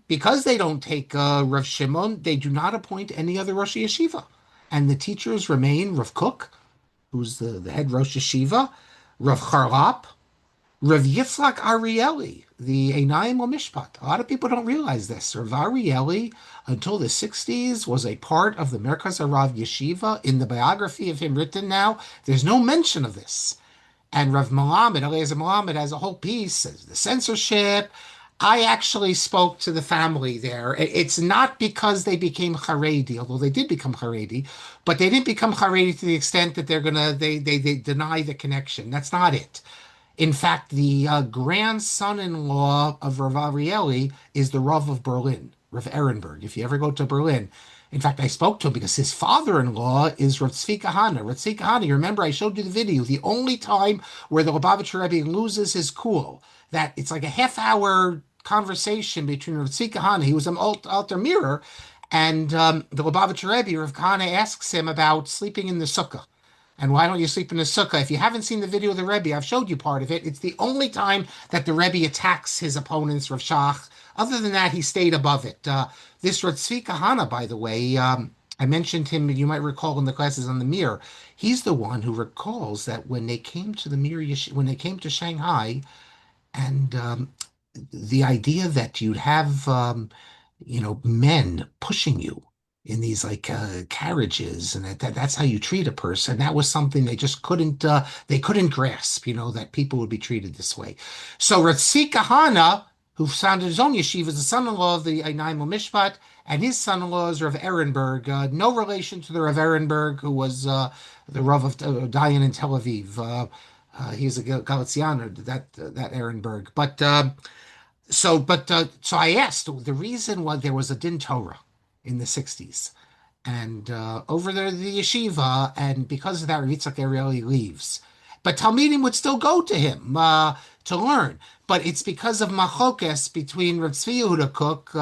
Speaker 1: because they don't take Rav Shimon, they do not appoint any other Rosh Yeshiva. And the teachers remain Rav Kook, who's the head Rosh Yeshiva, Rav Charlap, Rav Yitzhak Arieli, the Einayim Mishpat. A lot of people don't realize this. Rav Arieli, until the 60s, was a part of the Merkaz Harav Yeshiva. In the biography of him written now, there's no mention of this. And Rav Malamed, Eliezer Malamed, has a whole piece, the censorship. I actually spoke to the family there. It's not because they became Haredi, although they did become Haredi, but they didn't become Haredi to the extent that they deny the connection. That's not it. In fact, the grandson-in-law of Rav Arieli is the Rav of Berlin, Rav Ehrenberg. If you ever go to Berlin, in fact, I spoke to him because his father-in-law is Rav Tzvi Kahana. Rav Tzvi Kahana, you remember I showed you the video, the only time where the Lubavitcher Rebbe loses his cool, that it's like a half-hour conversation between Rav Tzvi Kahana, he was an alter mirror, and the Lubavitcher Rebbe, Rav Kahana asks him about sleeping in the sukkah. And why don't you sleep in the sukkah? If you haven't seen the video of the Rebbe, I've showed you part of it. It's the only time that the Rebbe attacks his opponents, Rav Shach. Other than that, he stayed above it. This Rav Tzvi Kahana, by the way, I mentioned him, you might recall in the classes on the Mir. He's the one who recalls that when they came to the Mir, when they came to Shanghai, and the idea that you'd have, men pushing you in these like carriages, and that's how you treat a person. That was something they couldn't grasp, that people would be treated this way. So Ratzi Kahana, who founded his own yeshiva, is the son-in-law of the Einaim Mishpat, and his son-in-law is Rav Ehrenberg, no relation to the Rav Ehrenberg who was the Rav of Dayan in Tel Aviv. He's a Galicianer, that Ehrenberg. So I asked the reason why there was a din Torah in the 60s. And over there, the yeshiva, and because of that, Rav Yitzchak Arieli leaves. But Talmidim would still go to him to learn. But it's because of machokes between Rav Tzvi Yehuda Kook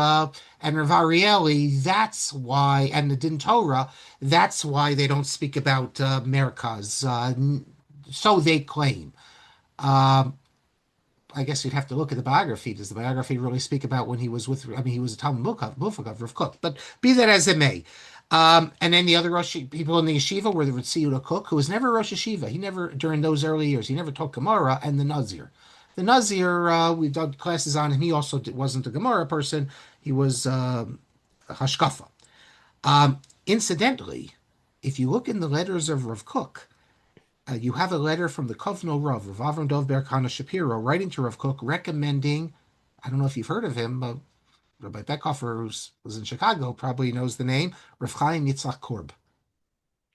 Speaker 1: and Rav Arieli. That's why, and the Din Torah, that's why they don't speak about Merkaz. So they claim. Um, I guess you'd have to look at the biography. Does the biography really speak about when he was with? I mean, he was a Talmud Mufak of Rav Kook, but be that as it may. And then the other people in the yeshiva were the Ritziuda Cook, who was never Rosh Yeshiva. He never, during those early years, he never taught Gemara, and the Nazir. The Nazir, we've done classes on him. He also wasn't a Gemara person. He was a Hashkafa. Incidentally, if you look in the letters of Rav Kook, you have a letter from the Kovno Rav Avram Dov Ber Kana Shapiro, writing to Rav Kook recommending, I don't know if you've heard of him, Rabbi Bechhofer, who was in Chicago, probably knows the name, Rav Chaim Yitzchak Korb.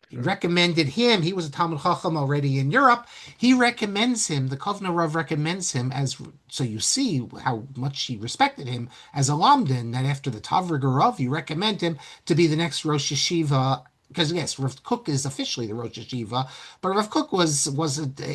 Speaker 1: He recommended him. He was a Talmud Chacham already in Europe. He recommends him. The Kovno Rav recommends him as, so you see how much he respected him as a Lamdan, that after the Tavriga Rav, you recommend him to be the next Rosh Yeshiva. Because yes, Rav Kook is officially the Rosh Yeshiva, but Rav Kook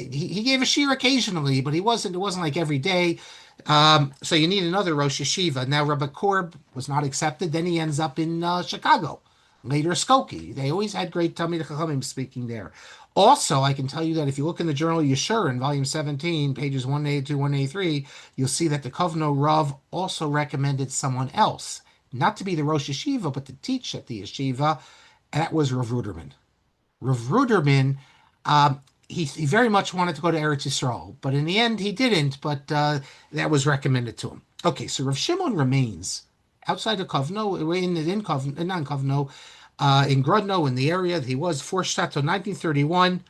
Speaker 1: he gave a shir occasionally, but it wasn't like every day. So you need another Rosh Yeshiva. Now Rabbi Korb was not accepted. Then he ends up in Chicago. Later Skokie. They always had great Talmidei Chachamim speaking there. Also, I can tell you that if you look in the journal Yeshur in volume 17, pages 182, 183, you'll see that the Kovno Rav also recommended someone else, not to be the Rosh Yeshiva, but to teach at the yeshiva, and that was Rav Ruderman. Rav Ruderman, he very much wanted to go to Eretz Yisrael, but in the end he didn't, but that was recommended to him. Okay, so Rav Shimon remains outside of Kovno, non-Kovno, in Grodno, in the area that he was, Forstadt till 1931,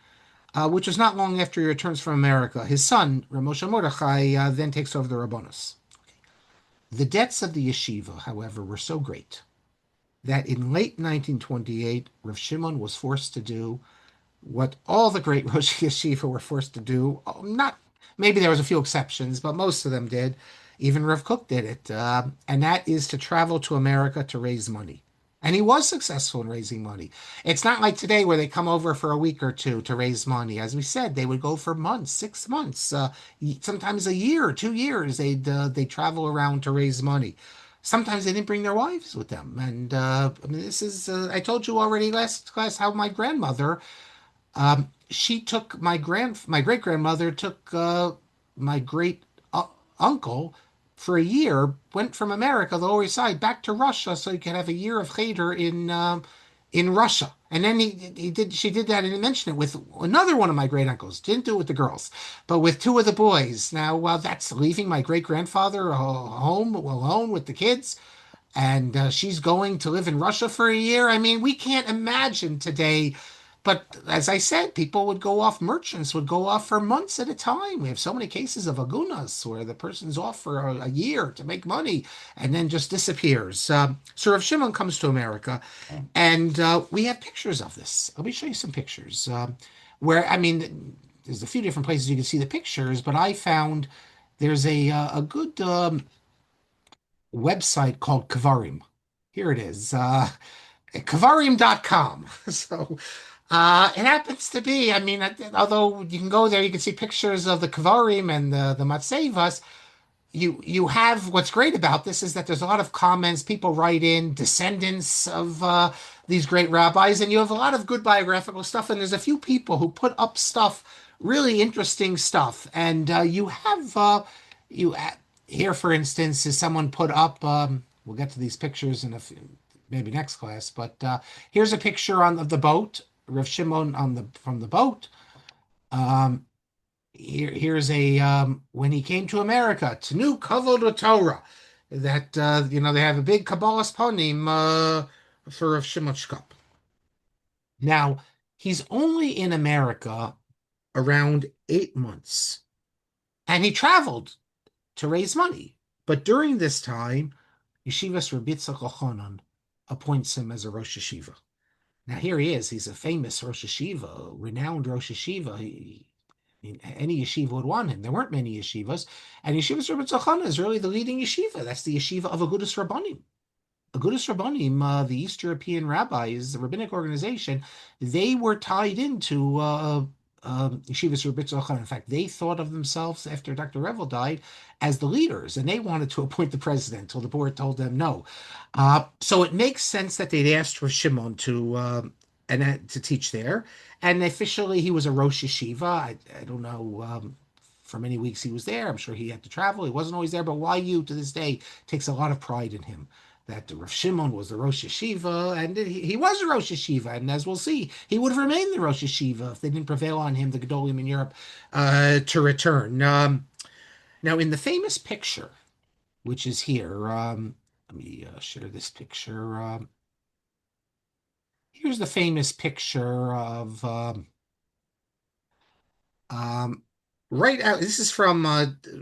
Speaker 1: which was not long after he returns from America. His son, Rav Moshe Mordechai, then takes over the Rabbonos. The debts of the yeshiva, however, were so great that in late 1928, Rav Shimon was forced to do what all the great Rosh Yeshiva were forced to do. Not maybe there was a few exceptions, but most of them did. Even Rav Kook did it, and that is to travel to America to raise money. And he was successful in raising money. It's not like today where they come over for a week or two to raise money. As we said, they would go for months, 6 months, sometimes a year, 2 years. They travel around to raise money. Sometimes they didn't bring their wives with them. And I mean, this is, I told you already last class how my grandmother, she took my great grandmother took my great uncle for a year, went from America, the Lower East Side, back to Russia so he could have a year of cheder in Russia. And then she did that and he mentioned it with another one of my great uncles. Didn't do it with the girls, but with two of the boys. Now, that's leaving my great grandfather home alone with the kids. And she's going to live in Russia for a year. I mean, we can't imagine today. But as I said, people would go off, merchants would go off for months at a time. We have so many cases of agunas where the person's off for a year to make money and then just disappears. So Rav Shimon comes to America, and we have pictures of this. Let me show you some pictures. Where, I mean, there's a few different places you can see the pictures, but I found there's a good website called Kvarim. Here it is, kvarim.com. So it happens to be, I mean, although you can go there, you can see pictures of the Kvarim and the Matsevas. You have, what's great about this is that there's a lot of comments. People write in descendants of these great rabbis, and you have a lot of good biographical stuff. And there's a few people who put up stuff, really interesting stuff. And you here, for instance, is someone put up. We'll get to these pictures in a few, maybe next class, but here's a picture of the boat, Rav Shimon from the boat. Um, here's when he came to America, Tenu Kavod Torah, that they have a big Kabbalas Panim, for Rav Shimon Shkop. Now, he's only in America around 8 months, and he traveled to raise money. But during this time, Yeshivas Rabbi Yochanan appoints him as a Rosh Yeshiva. Now here he is. He's a famous Rosh Yeshiva, renowned Rosh Yeshiva. Any yeshiva would want him. There weren't many yeshivas, and Yeshivas Rabbi Yochanan is really the leading yeshiva. That's the yeshiva of Agudas Rabbanim. Agudas Rabbanim, the East European rabbis, the rabbinic organization, they were tied into Yeshivas Rabbi Yochanan. In fact, they thought of themselves after Dr. Revel died as the leaders, and they wanted to appoint the president until the board told them no. So it makes sense that they'd asked Rav Shimon to teach there, and officially he was a Rosh Yeshiva. I don't know. For many weeks he was there. I'm sure he had to travel. He wasn't always there, but YU to this day takes a lot of pride in him that Rav Shimon was the Rosh Yeshiva, and he was a Rosh Yeshiva, and as we'll see, he would have remained the Rosh Yeshiva if they didn't prevail on him, the Gedolim in Europe, to return. Now, in the famous picture, which is here, let me share this picture. Here's the famous picture of right out. This is from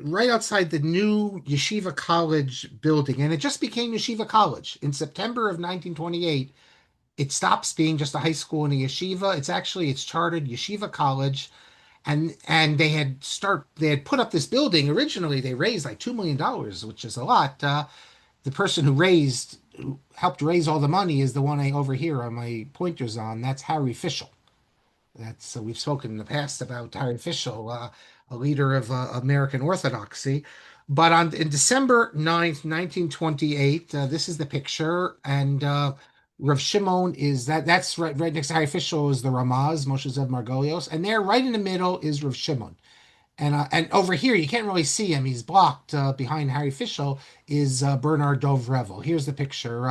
Speaker 1: right outside the new Yeshiva College building, and it just became Yeshiva College in September of 1928. It stops being just a high school and a yeshiva. It's chartered Yeshiva College, and they had put up this building. Originally, they raised like $2 million, which is a lot. The person who helped raise all the money is the one I over here on my pointers on. That's Harry Fischel. We've spoken in the past about Harry Fischel, a leader of American Orthodoxy. But in December 9th, 1928, this is the picture, and Rav Shimon that's right next to Harry Fischel is the Ramaz, Moshe Zev Margolios, and there right in the middle is Rav Shimon. And over here, you can't really see him. He's blocked behind Harry Fischel is Bernard Dov Revel. Here's the picture.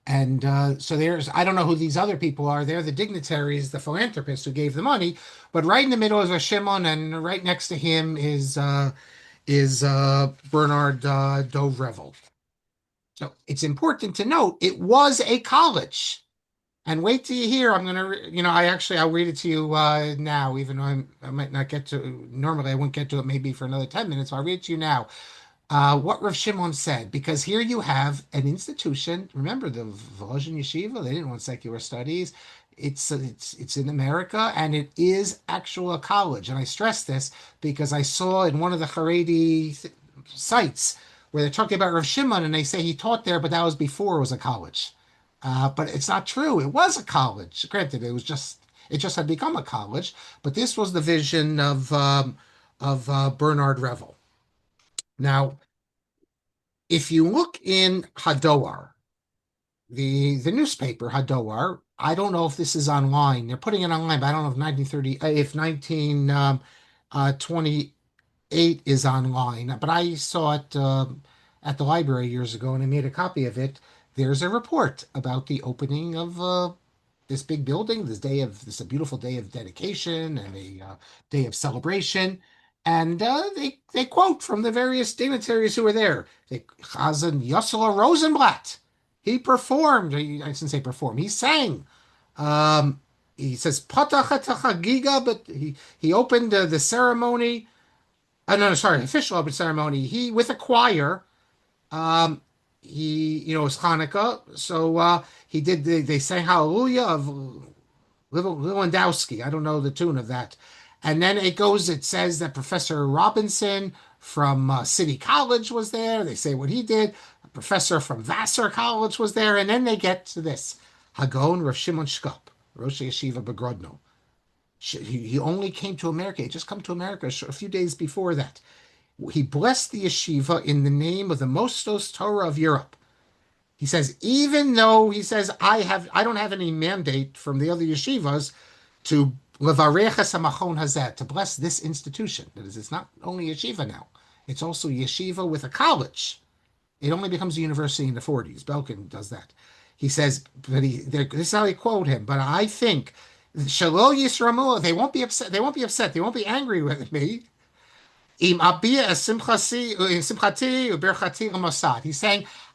Speaker 1: So I don't know who these other people are. They're the dignitaries, the philanthropists who gave the money. But right in the middle is Rav Shimon, and right next to him is Bernard Dov Revel. So it's important to note it was a college. And wait till you hear. I'll read it to you now, even though I might not get to. Normally, I wouldn't get to it maybe for another 10 minutes. So I'll read it to you now. What Rav Shimon said, because here you have an institution. Remember the Volozhin Yeshiva? They didn't want secular studies. It's in America, and it is actual a college. And I stress this because I saw in one of the Haredi sites where they're talking about Rav Shimon, and they say he taught there, but that was before it was a college. But it's not true. It was a college. Granted, it just had become a college. But this was the vision of Bernard Revel. Now, if you look in Hadoar, the newspaper Hadoar, I don't know if this is online. They're putting it online, but I don't know if 1928 is online. But I saw it at the library years ago, and I made a copy of it. There's a report about the opening of this big building, this a beautiful day of dedication and a day of celebration. And they quote from the various dignitaries who were there. Chazan Yossela Rosenblatt, he performed. I shouldn't say perform. He sang. He says Patach et Chagiga, but he opened the ceremony. No, sorry, official open ceremony. He with a choir. It was Hanukkah, so he did. They sang Hallelujah of Lewandowski. I don't know the tune of that. And then it says that Professor Robinson from City College was there. They say what he did. A professor from Vassar College was there. And then they get to this. Hagon Rav Shimon Shkop, Rosh Yeshiva Begrodno. He only came to America. He just come to America a few days before that. He blessed the yeshiva in the name of the Mostos Torah of Europe. He says, even though he says, I don't have any mandate from the other yeshivas to to bless this institution. That is, it's not only yeshiva now. It's also yeshiva with a college. It only becomes a university in the 40s. Belkin does that. He says, this is how he quote him, but I think, Shalo Yisramu, they won't be upset. They won't be upset. They won't be angry with me. He's saying,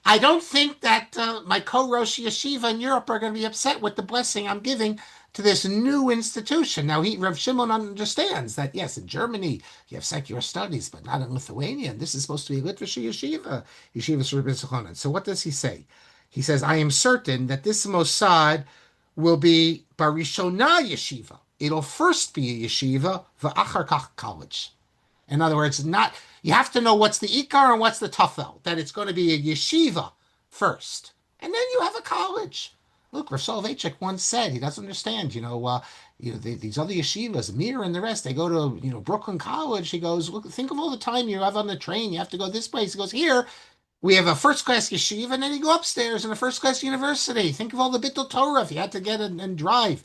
Speaker 1: I don't think that my co-Rosh Yeshiva in Europe are going to be upset with the blessing I'm giving to this new institution. Now, Rav Shimon understands that, yes, in Germany you have secular studies, but not in Lithuania. And this is supposed to be a Litvish Yeshiva, Yeshiva Rabbi. So what does he say? He says, I am certain that this Mossad will be Barishona Yeshiva. It'll first be a yeshiva, v'achar kach college. In other words, not you have to know what's the ikar and what's the tafel. That it's going to be a yeshiva first, and then you have a college. Look, Rav Soloveitchik once said he doesn't understand. These other yeshivas, Mir and the rest, they go to Brooklyn College. He goes, look, think of all the time you have on the train. You have to go this place. He goes, here we have a first class yeshiva, and then you go upstairs in a first class university. Think of all the bittul Torah if you had to get it and drive.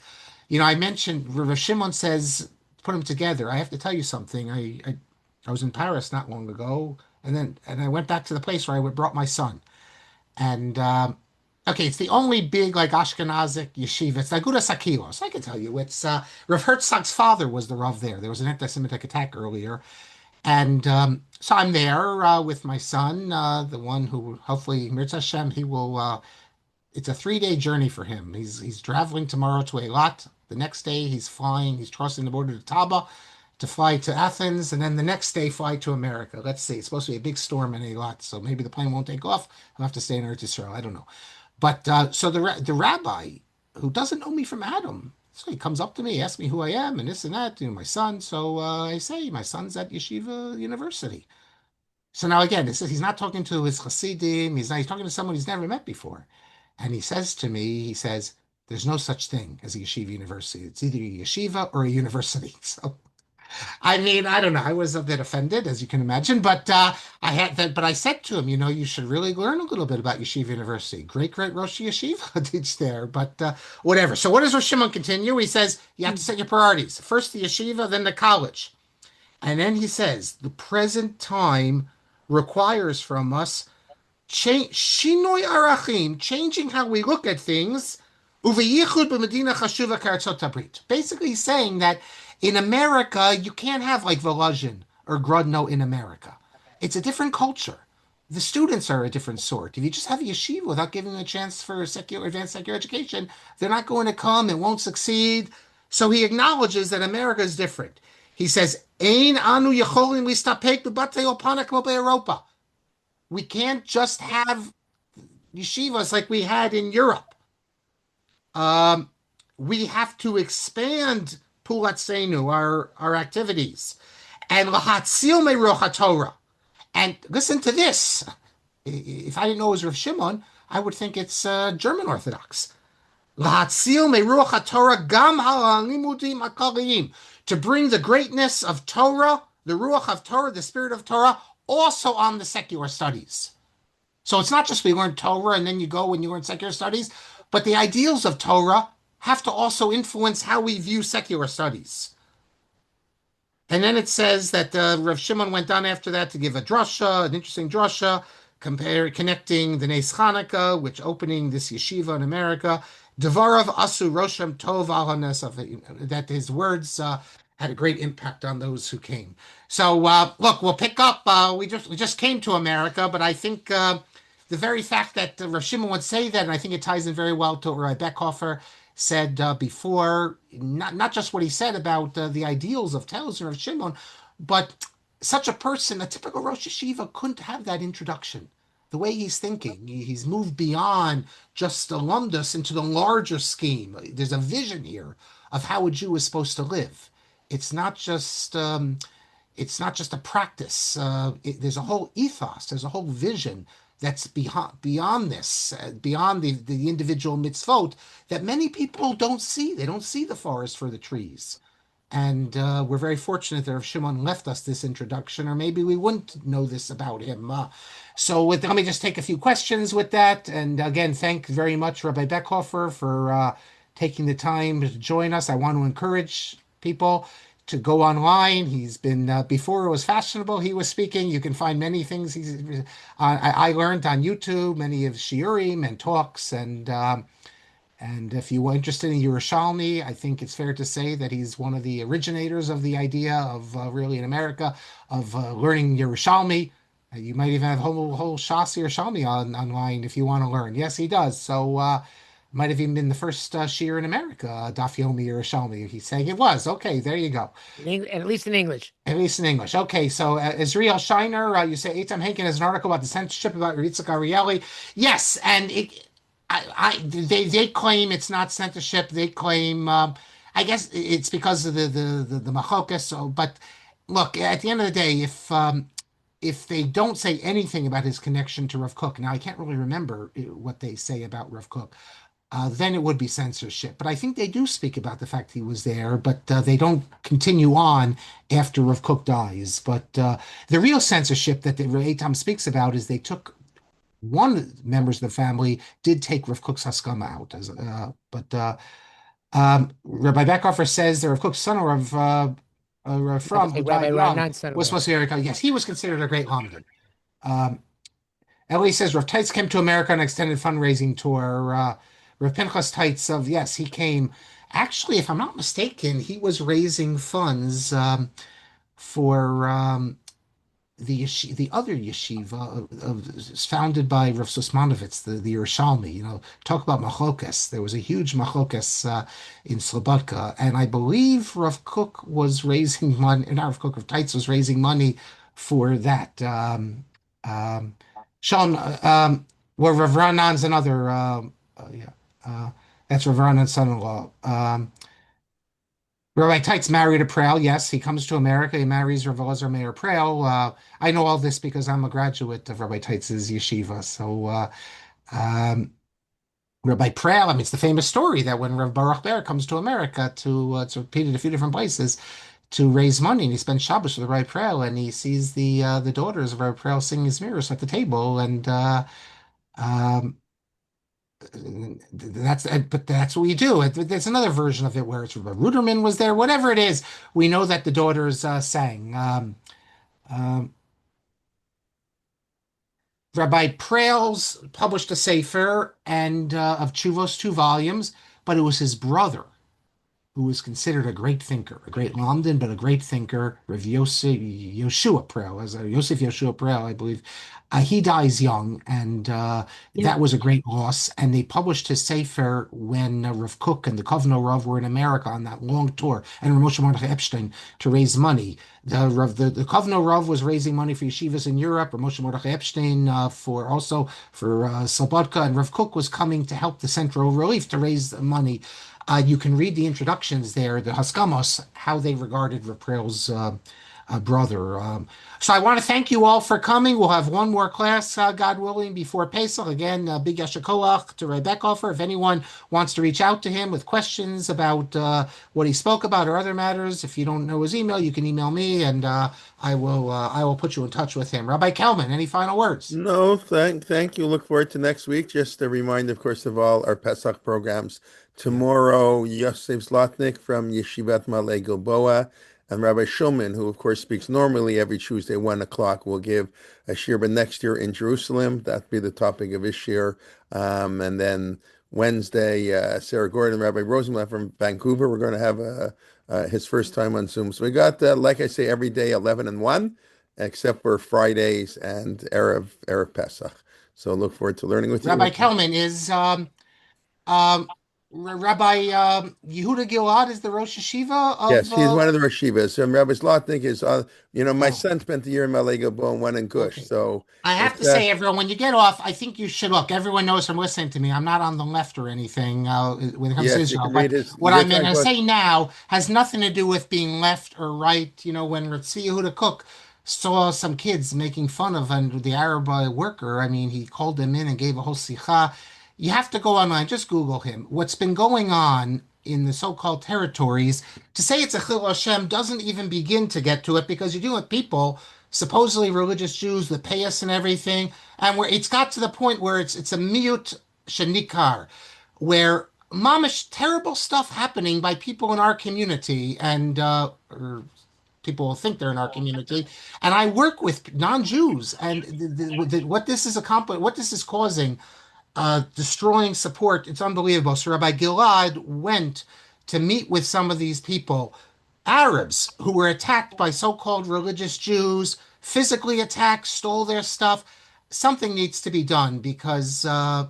Speaker 1: I mentioned Rav Shimon says put them together. I have to tell you something. I was in Paris not long ago, and I went back to the place where I brought my son. And okay, it's the only big like Ashkenazic yeshiva. It's Agudas Akilos. I can tell you, it's Rav Herzog's father was the Rav there. There was an anti-Semitic attack earlier, and so I'm there with my son, the one who hopefully Mirz Hashem he will. It's a 3-day journey for him. He's traveling tomorrow to Eilat. The next day he's flying. He's crossing the border to Taba to fly to Athens, and then the next day fly to America. Let's see. It's supposed to be a big storm in Eilat, so maybe the plane won't take off. I'll have to stay in Eretz Yisrael. I don't know. But so the rabbi who doesn't know me from Adam, so he comes up to me, asks me who I am, and this and that. My son. So I say my son's at Yeshiva University. So now again, he's not talking to his Hasidim. He's talking to someone he's never met before. And he says to me, he says, there's no such thing as a yeshiva university. It's either a yeshiva or a university. So, I mean, I don't know. I was a bit offended, as you can imagine, but I had that. But I said to him, you should really learn a little bit about yeshiva university. Great Rosh Yeshiva teach there, but whatever. So what does Rav Shimon continue? He says you have to set your priorities. First the yeshiva, then the college. And then he says the present time requires from us shinoi arachim, changing how we look at things. Uveyichud b'medina chashuva k'Arzot Habrit. Basically, he's saying that in America you can't have like Volozhin or Grodno in America. It's a different culture. The students are a different sort. If you just have a yeshiva without giving them a chance for advanced secular education, they're not going to come. It won't succeed. So he acknowledges that America is different. He says, "Ein anu yecholim listapek b'batei opana k'mo be'Europa." We can't just have yeshivas like we had in Europe. We have to expand Pulatzenu, our activities, and lahatzil meruach Torah. And listen to this. If I didn't know it was Rav Shimon, I would think it's German Orthodox. Lahatzil meruach Torah gam ha'limudim hakaliyim, to bring the greatness of Torah, the ruach of Torah, the spirit of Torah, also on the secular studies. So it's not just we learn Torah and then you go and you learn secular studies, but the ideals of Torah have to also influence how we view secular studies. And then it says that Rav Shimon went on after that to give a drasha, an interesting drasha, connecting the Nes Chanukah, which opening this yeshiva in America, Devarav Asu Roshem Tov Alanes, that his words had a great impact on those who came. So look, we'll pick up. We just came to America, but I think the very fact that Rav Shimon would say that, and I think it ties in very well to what Rabbi Bechhofer said before, not just what he said about the ideals of Telz and Rav Shimon, but such a person, a typical Rosh Yeshiva, couldn't have that introduction. The way he's thinking, he's moved beyond just alumnus into the larger scheme. There's a vision here of how a Jew is supposed to live. It's not just a practice. There's a whole ethos. There's a whole vision that's beyond this, beyond the individual mitzvot that many people don't see. They don't see the forest for the trees. And we're very fortunate that Rav Shimon left us this introduction, or maybe we wouldn't know this about him. So let me just take a few questions with that. And again, thank very much Rabbi Bechhofer for taking the time to join us. I want to encourage people to go online. He's been, before it was fashionable, he was speaking. You can find many things I learned on YouTube, many of shiurim and talks, and if you were interested in Yerushalmi, I think it's fair to say that he's one of the originators of the idea of really in America of learning Yerushalmi. You might even have whole Shasi or Shami online if you want to learn. Yes, he does. So might have even been the first shiur in America, Daf Yomi or Shami. He's saying it was. Okay, there you go.
Speaker 2: At least in English.
Speaker 1: At least in English. Okay, so Israel Shiner, you say Eitan Henkin has an article about the censorship about Yosef Gavriel. Yes, and they claim it's not censorship. They claim, I guess it's because of the machlokas. So, but look, at the end of the day, if they don't say anything about his connection to Rav Kook, now I can't really remember what they say about Rav Kook, then it would be censorship. But I think they do speak about the fact he was there, but they don't continue on after Rav Kook dies. But the real censorship that the Eitam speaks about is they took one of the members of the family did take Rav Kook's Haskama out, Rabbi Bechhofer says that Rav Kook's son, from who
Speaker 2: Rabbi
Speaker 1: died young,
Speaker 2: Ranan's son
Speaker 1: was supposed to be Eric. Yes, he was considered a great Lamdan. Um, Ellie says Rav Teitz came to America on an extended fundraising tour. Rav Pinchas Teitz yes, he came. Actually, if I'm not mistaken, he was raising funds for the other yeshiva founded by Rav Susmanovitz, the Yerushalmi. Talk about machlokas. There was a huge machlokas in Slobodka, and I believe Rav Kook was raising money. Not Rav Kook, Rav Teitz was raising money for that. Sean, well, Rav Ranan's another. Yeah, that's Rav Ranan's son-in-law. Rabbi Teitz married a Prale. Yes, he comes to America. He marries Rav Elazar Meir Prale. I know all this because I'm a graduate of Rabbi Teitz's yeshiva. So Rabbi Prale, I mean, it's the famous story that when Rav Baruch Ber comes to America it's repeated a few different places to raise money, and he spends Shabbos with Rabbi Prale, and he sees the daughters of Rabbi Prale singing his mirrors at the table, and um, but that's what we do. There's another version of it where it's Ruderman was there, whatever it is. We know that the daughters sang. Um, Rabbi Prales published a sefer and of Chuvos, 2 volumes, but it was his brother who was considered a great thinker, a great Lamdan, but a great thinker, Rav Yosef Yoshua Prel, Yosef Yoshua Prel, I believe. He dies young, and
Speaker 2: Yeah.
Speaker 1: that was a great loss. And they published his Sefer when Rav Kook and the Kovno Rav were in America on that long tour, and Rav Moshe Mordechai Epstein to raise money. The Kovno Rav was raising money for yeshivas in Europe. Rav Moshe Mordechai Epstein for Slobodka, and Rav Kook was coming to help the Central Relief to raise money. You can read the introductions there, the Haskamos, how they regarded Raprel's brother. So I want to thank you all for coming. We'll have one more class, God willing, before Pesach. Again, big Yasher Koach to Rabbi Bechhofer. If anyone wants to reach out to him with questions about what he spoke about or other matters, if you don't know his email, you can email me, and I will put you in touch with him. Rabbi Kelman, any final words?
Speaker 3: No, thank you. Look forward to next week. Just a reminder, of course, of all our Pesach programs. Tomorrow, Yosef Zlotnik from Yeshivat Malay Gilboa and Rabbi Shimon, who of course speaks normally every Tuesday, 1 o'clock, will give a shiur, but next year in Jerusalem. That'll be the topic of his shiur. And then Wednesday, Sarah Gordon, Rabbi Rosenblatt from Vancouver. We're going to have his first time on Zoom. So we got, like I say, every day 11 and 1, except for Fridays and Erev Pesach. So look forward to learning with you.
Speaker 1: Rabbi Kelman is um, Rabbi Yehuda Gilad is the Rosh Hashiva of.
Speaker 3: Yes, he's one of the Rashivas. And Rabbi Zlotnik is, my
Speaker 1: Oh,
Speaker 3: son spent a year in Malay Gilboa and one in Gush.
Speaker 1: okay.
Speaker 3: So
Speaker 1: I have
Speaker 3: it's
Speaker 1: to say, everyone, when you get off, I think you should look. Everyone knows from listening to me, I'm not on the left or anything when it comes to
Speaker 3: yes, you
Speaker 1: Israel.
Speaker 3: can read
Speaker 1: But
Speaker 3: his.
Speaker 1: what
Speaker 3: You're
Speaker 1: I'm
Speaker 3: talking
Speaker 1: going to
Speaker 3: about.
Speaker 1: say now has nothing to do with being left or right. When Ritzi Yehuda Cook saw some kids making fun of the Arab worker, I mean, he called them in and gave a whole sikha. You have to go online, just Google him. What's been going on in the so-called territories, to say it's a Chil Hashem doesn't even begin to get to it, because you're dealing with people, supposedly religious Jews that pay us and everything, and where it's got to the point where it's a miyut shenikar, where mamish terrible stuff happening by people in our community, and or people think they're in our community, and I work with non-Jews, and what this is what this is causing, destroying support. It's unbelievable. So Rabbi Gilad went to meet with some of these people, Arabs who were attacked by so-called religious Jews, physically attacked, stole their stuff. Something needs to be done because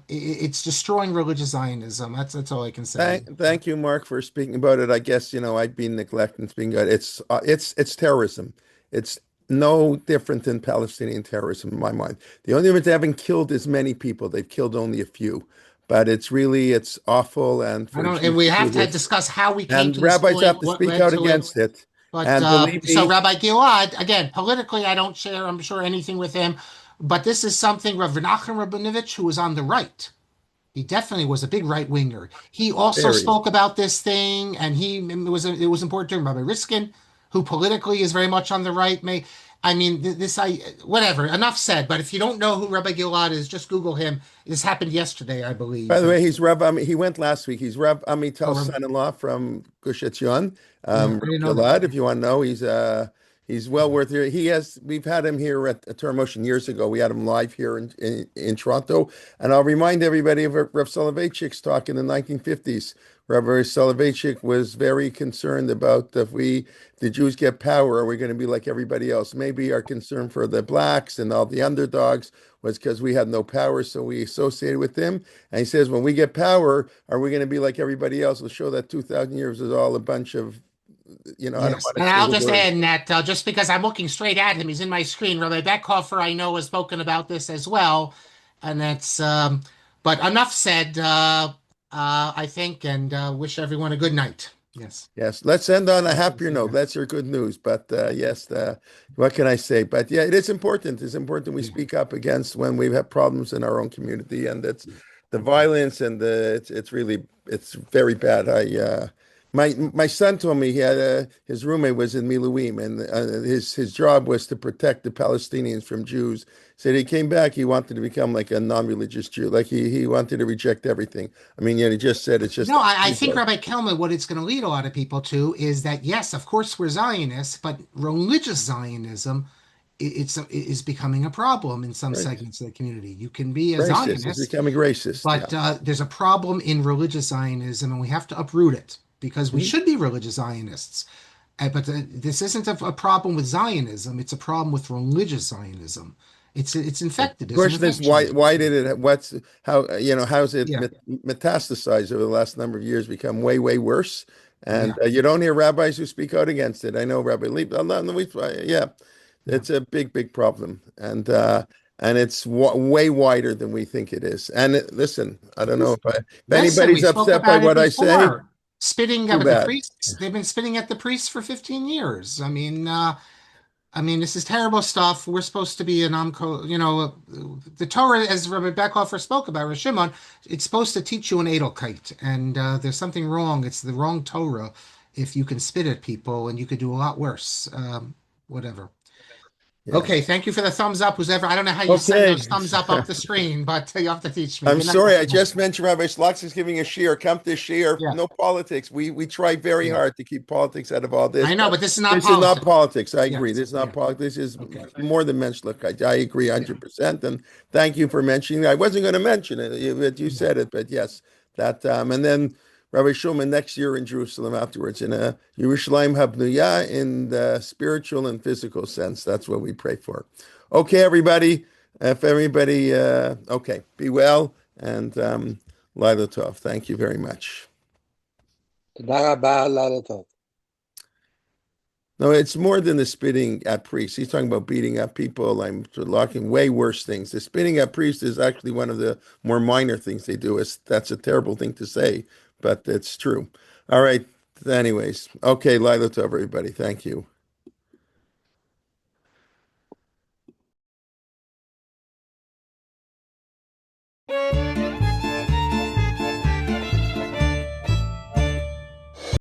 Speaker 1: it's destroying religious Zionism. That's all I can say.
Speaker 3: Thank you, Mark, for speaking about it. I guess, I've been neglecting speaking about it. It's terrorism. It's no different than Palestinian terrorism in my mind. The only difference, they haven't killed as many people. They've killed only a few. But it's awful, and
Speaker 1: I
Speaker 3: for
Speaker 1: don't, and
Speaker 3: Jews
Speaker 1: we
Speaker 3: to do
Speaker 1: have to
Speaker 3: this,
Speaker 1: discuss how we came
Speaker 3: and
Speaker 1: to this
Speaker 3: rabbis
Speaker 1: point,
Speaker 3: have to
Speaker 1: what
Speaker 3: speak
Speaker 1: led
Speaker 3: out
Speaker 1: to it.
Speaker 3: against it.
Speaker 1: But
Speaker 3: And believe
Speaker 1: so
Speaker 3: me,
Speaker 1: Rabbi Gilad, again, politically, I don't share, I'm sure, anything with him. But this is something Rav Nachman Rabinovich, who was on the right. He definitely was a big right winger. He also
Speaker 3: very.
Speaker 1: spoke about this thing, and it was important to him. Rabbi Riskin, who politically is very much on the right, may I mean this I whatever. Enough said. But if you don't know who Rabbi Gilad is, just Google him. This happened yesterday, I
Speaker 3: By
Speaker 1: believe.
Speaker 3: the way, he's he went last week. He's Rav
Speaker 1: Oh,
Speaker 3: Amitel's son-in-law from Gush Etzion.
Speaker 1: yeah, I
Speaker 3: Rav
Speaker 1: didn't know that.
Speaker 3: Gilad, if you want to know, he's well worth it. We've had him here at Torah Motion years ago. We had him live here in Toronto. And I'll remind everybody of Rav Soloveitchik's talk in the 1950s. Rabbi Soloveitchik was very concerned about if the Jews get power, are we going to be like everybody else? Maybe our concern for the blacks and all the underdogs was because we had no power, so we associated with them. And he says, when we get power, are we going to be like everybody else? We'll show that 2,000 years is all a bunch of, I don't
Speaker 1: Yes,
Speaker 3: want to
Speaker 1: and
Speaker 3: say
Speaker 1: I'll
Speaker 3: the
Speaker 1: just
Speaker 3: word.
Speaker 1: add in that just because I'm looking straight at him, he's in my screen. Rabbi Beckhofer, I know, has spoken about this as well, and that's. But enough said. I think, and wish everyone a good night. Yes.
Speaker 3: Yes, let's end on a
Speaker 1: Yes,
Speaker 3: happier note.
Speaker 1: yeah.
Speaker 3: That's your good news. But yes, what can I say? But yeah, it is important. It's important we
Speaker 1: Yeah.
Speaker 3: speak up against when we have problems in our own community, and it's the violence and it's very bad. My son told me he had his roommate was in Miluim, and his job was to protect the Palestinians from Jews. Said he came back, he wanted to become like a non-religious Jew, like he wanted to reject everything. I mean, he just said it's just
Speaker 1: No, I think Rabbi Kelman, what it's going to lead a lot of people to is that yes, of course we're Zionists, but religious Zionism is becoming a problem in some
Speaker 3: right.
Speaker 1: segments of the community. You can be a
Speaker 3: Racist. It's
Speaker 1: Zionist,
Speaker 3: becoming racist. Yeah.
Speaker 1: but there's a problem in religious Zionism, and we have to uproot it because we
Speaker 3: Mhm.
Speaker 1: should be religious Zionists. But this isn't a problem with Zionism; it's a problem with religious Zionism. It's
Speaker 3: The
Speaker 1: infected. There's an
Speaker 3: question is
Speaker 1: infection.
Speaker 3: why did it what's how how's it
Speaker 1: Yeah,
Speaker 3: metastasized over the last number of years, become way worse? And
Speaker 1: yeah,
Speaker 3: you don't hear rabbis who speak out against it. I know Rabbi Leib, yeah,
Speaker 1: yeah.
Speaker 3: it's a big problem, and it's way wider than we think it is. And listen, I don't know if
Speaker 1: Listen, we
Speaker 3: anybody's
Speaker 1: spoke
Speaker 3: upset by
Speaker 1: about it
Speaker 3: what I say,
Speaker 1: before. Spitting
Speaker 3: too
Speaker 1: at the
Speaker 3: bad.
Speaker 1: priests. They've been spitting at the priests for 15 years. I mean, this is terrible stuff. We're supposed to be an Amko, the Torah, as Rabbi Beckhofer spoke about, Rav Shimon, it's supposed to teach you an Edelkeit. And there's something wrong. It's the wrong Torah if you can spit at people, and you could do a lot worse. Whatever. Okay,
Speaker 3: Yes.
Speaker 1: thank you for the thumbs up. Who's ever, I don't know how you send
Speaker 3: Okay.
Speaker 1: those thumbs up the screen, but you have to teach me.
Speaker 3: I'm
Speaker 1: Good night,
Speaker 3: sorry, I
Speaker 1: everyone.
Speaker 3: just mentioned Rabbi Schlox is giving a shiur. Come to shiur.
Speaker 1: Yeah,
Speaker 3: No politics. We try very
Speaker 1: yeah.
Speaker 3: hard to keep politics out of all this,
Speaker 1: I know,
Speaker 3: but
Speaker 1: but this is not
Speaker 3: this is not
Speaker 1: politics.
Speaker 3: politics. I agree.
Speaker 1: Yes,
Speaker 3: This is not
Speaker 1: yeah,
Speaker 3: politics. This is
Speaker 1: okay.
Speaker 3: more than menschlichkeit. I agree
Speaker 1: Yeah,
Speaker 3: 100%. And thank you for mentioning it. I wasn't going to mention it, but you
Speaker 1: yeah.
Speaker 3: said it. But yes, that and then Rabbi Shulman next year in Jerusalem afterwards in a Yerushalayim Habnuyah in the spiritual and physical sense. That's what we pray for. Okay, everybody. If everybody, okay, be well. And Lila Tov, thank you very much.
Speaker 4: תודה רבה, לילה טוב.
Speaker 3: No, it's more than the spitting at priests. He's talking about beating up people. I'm talking way worse things. The spitting at priests is actually one of the more minor things they do. That's a terrible thing to say, but it's true. All right. Anyways, okay, Lila Tov, everybody. Thank you.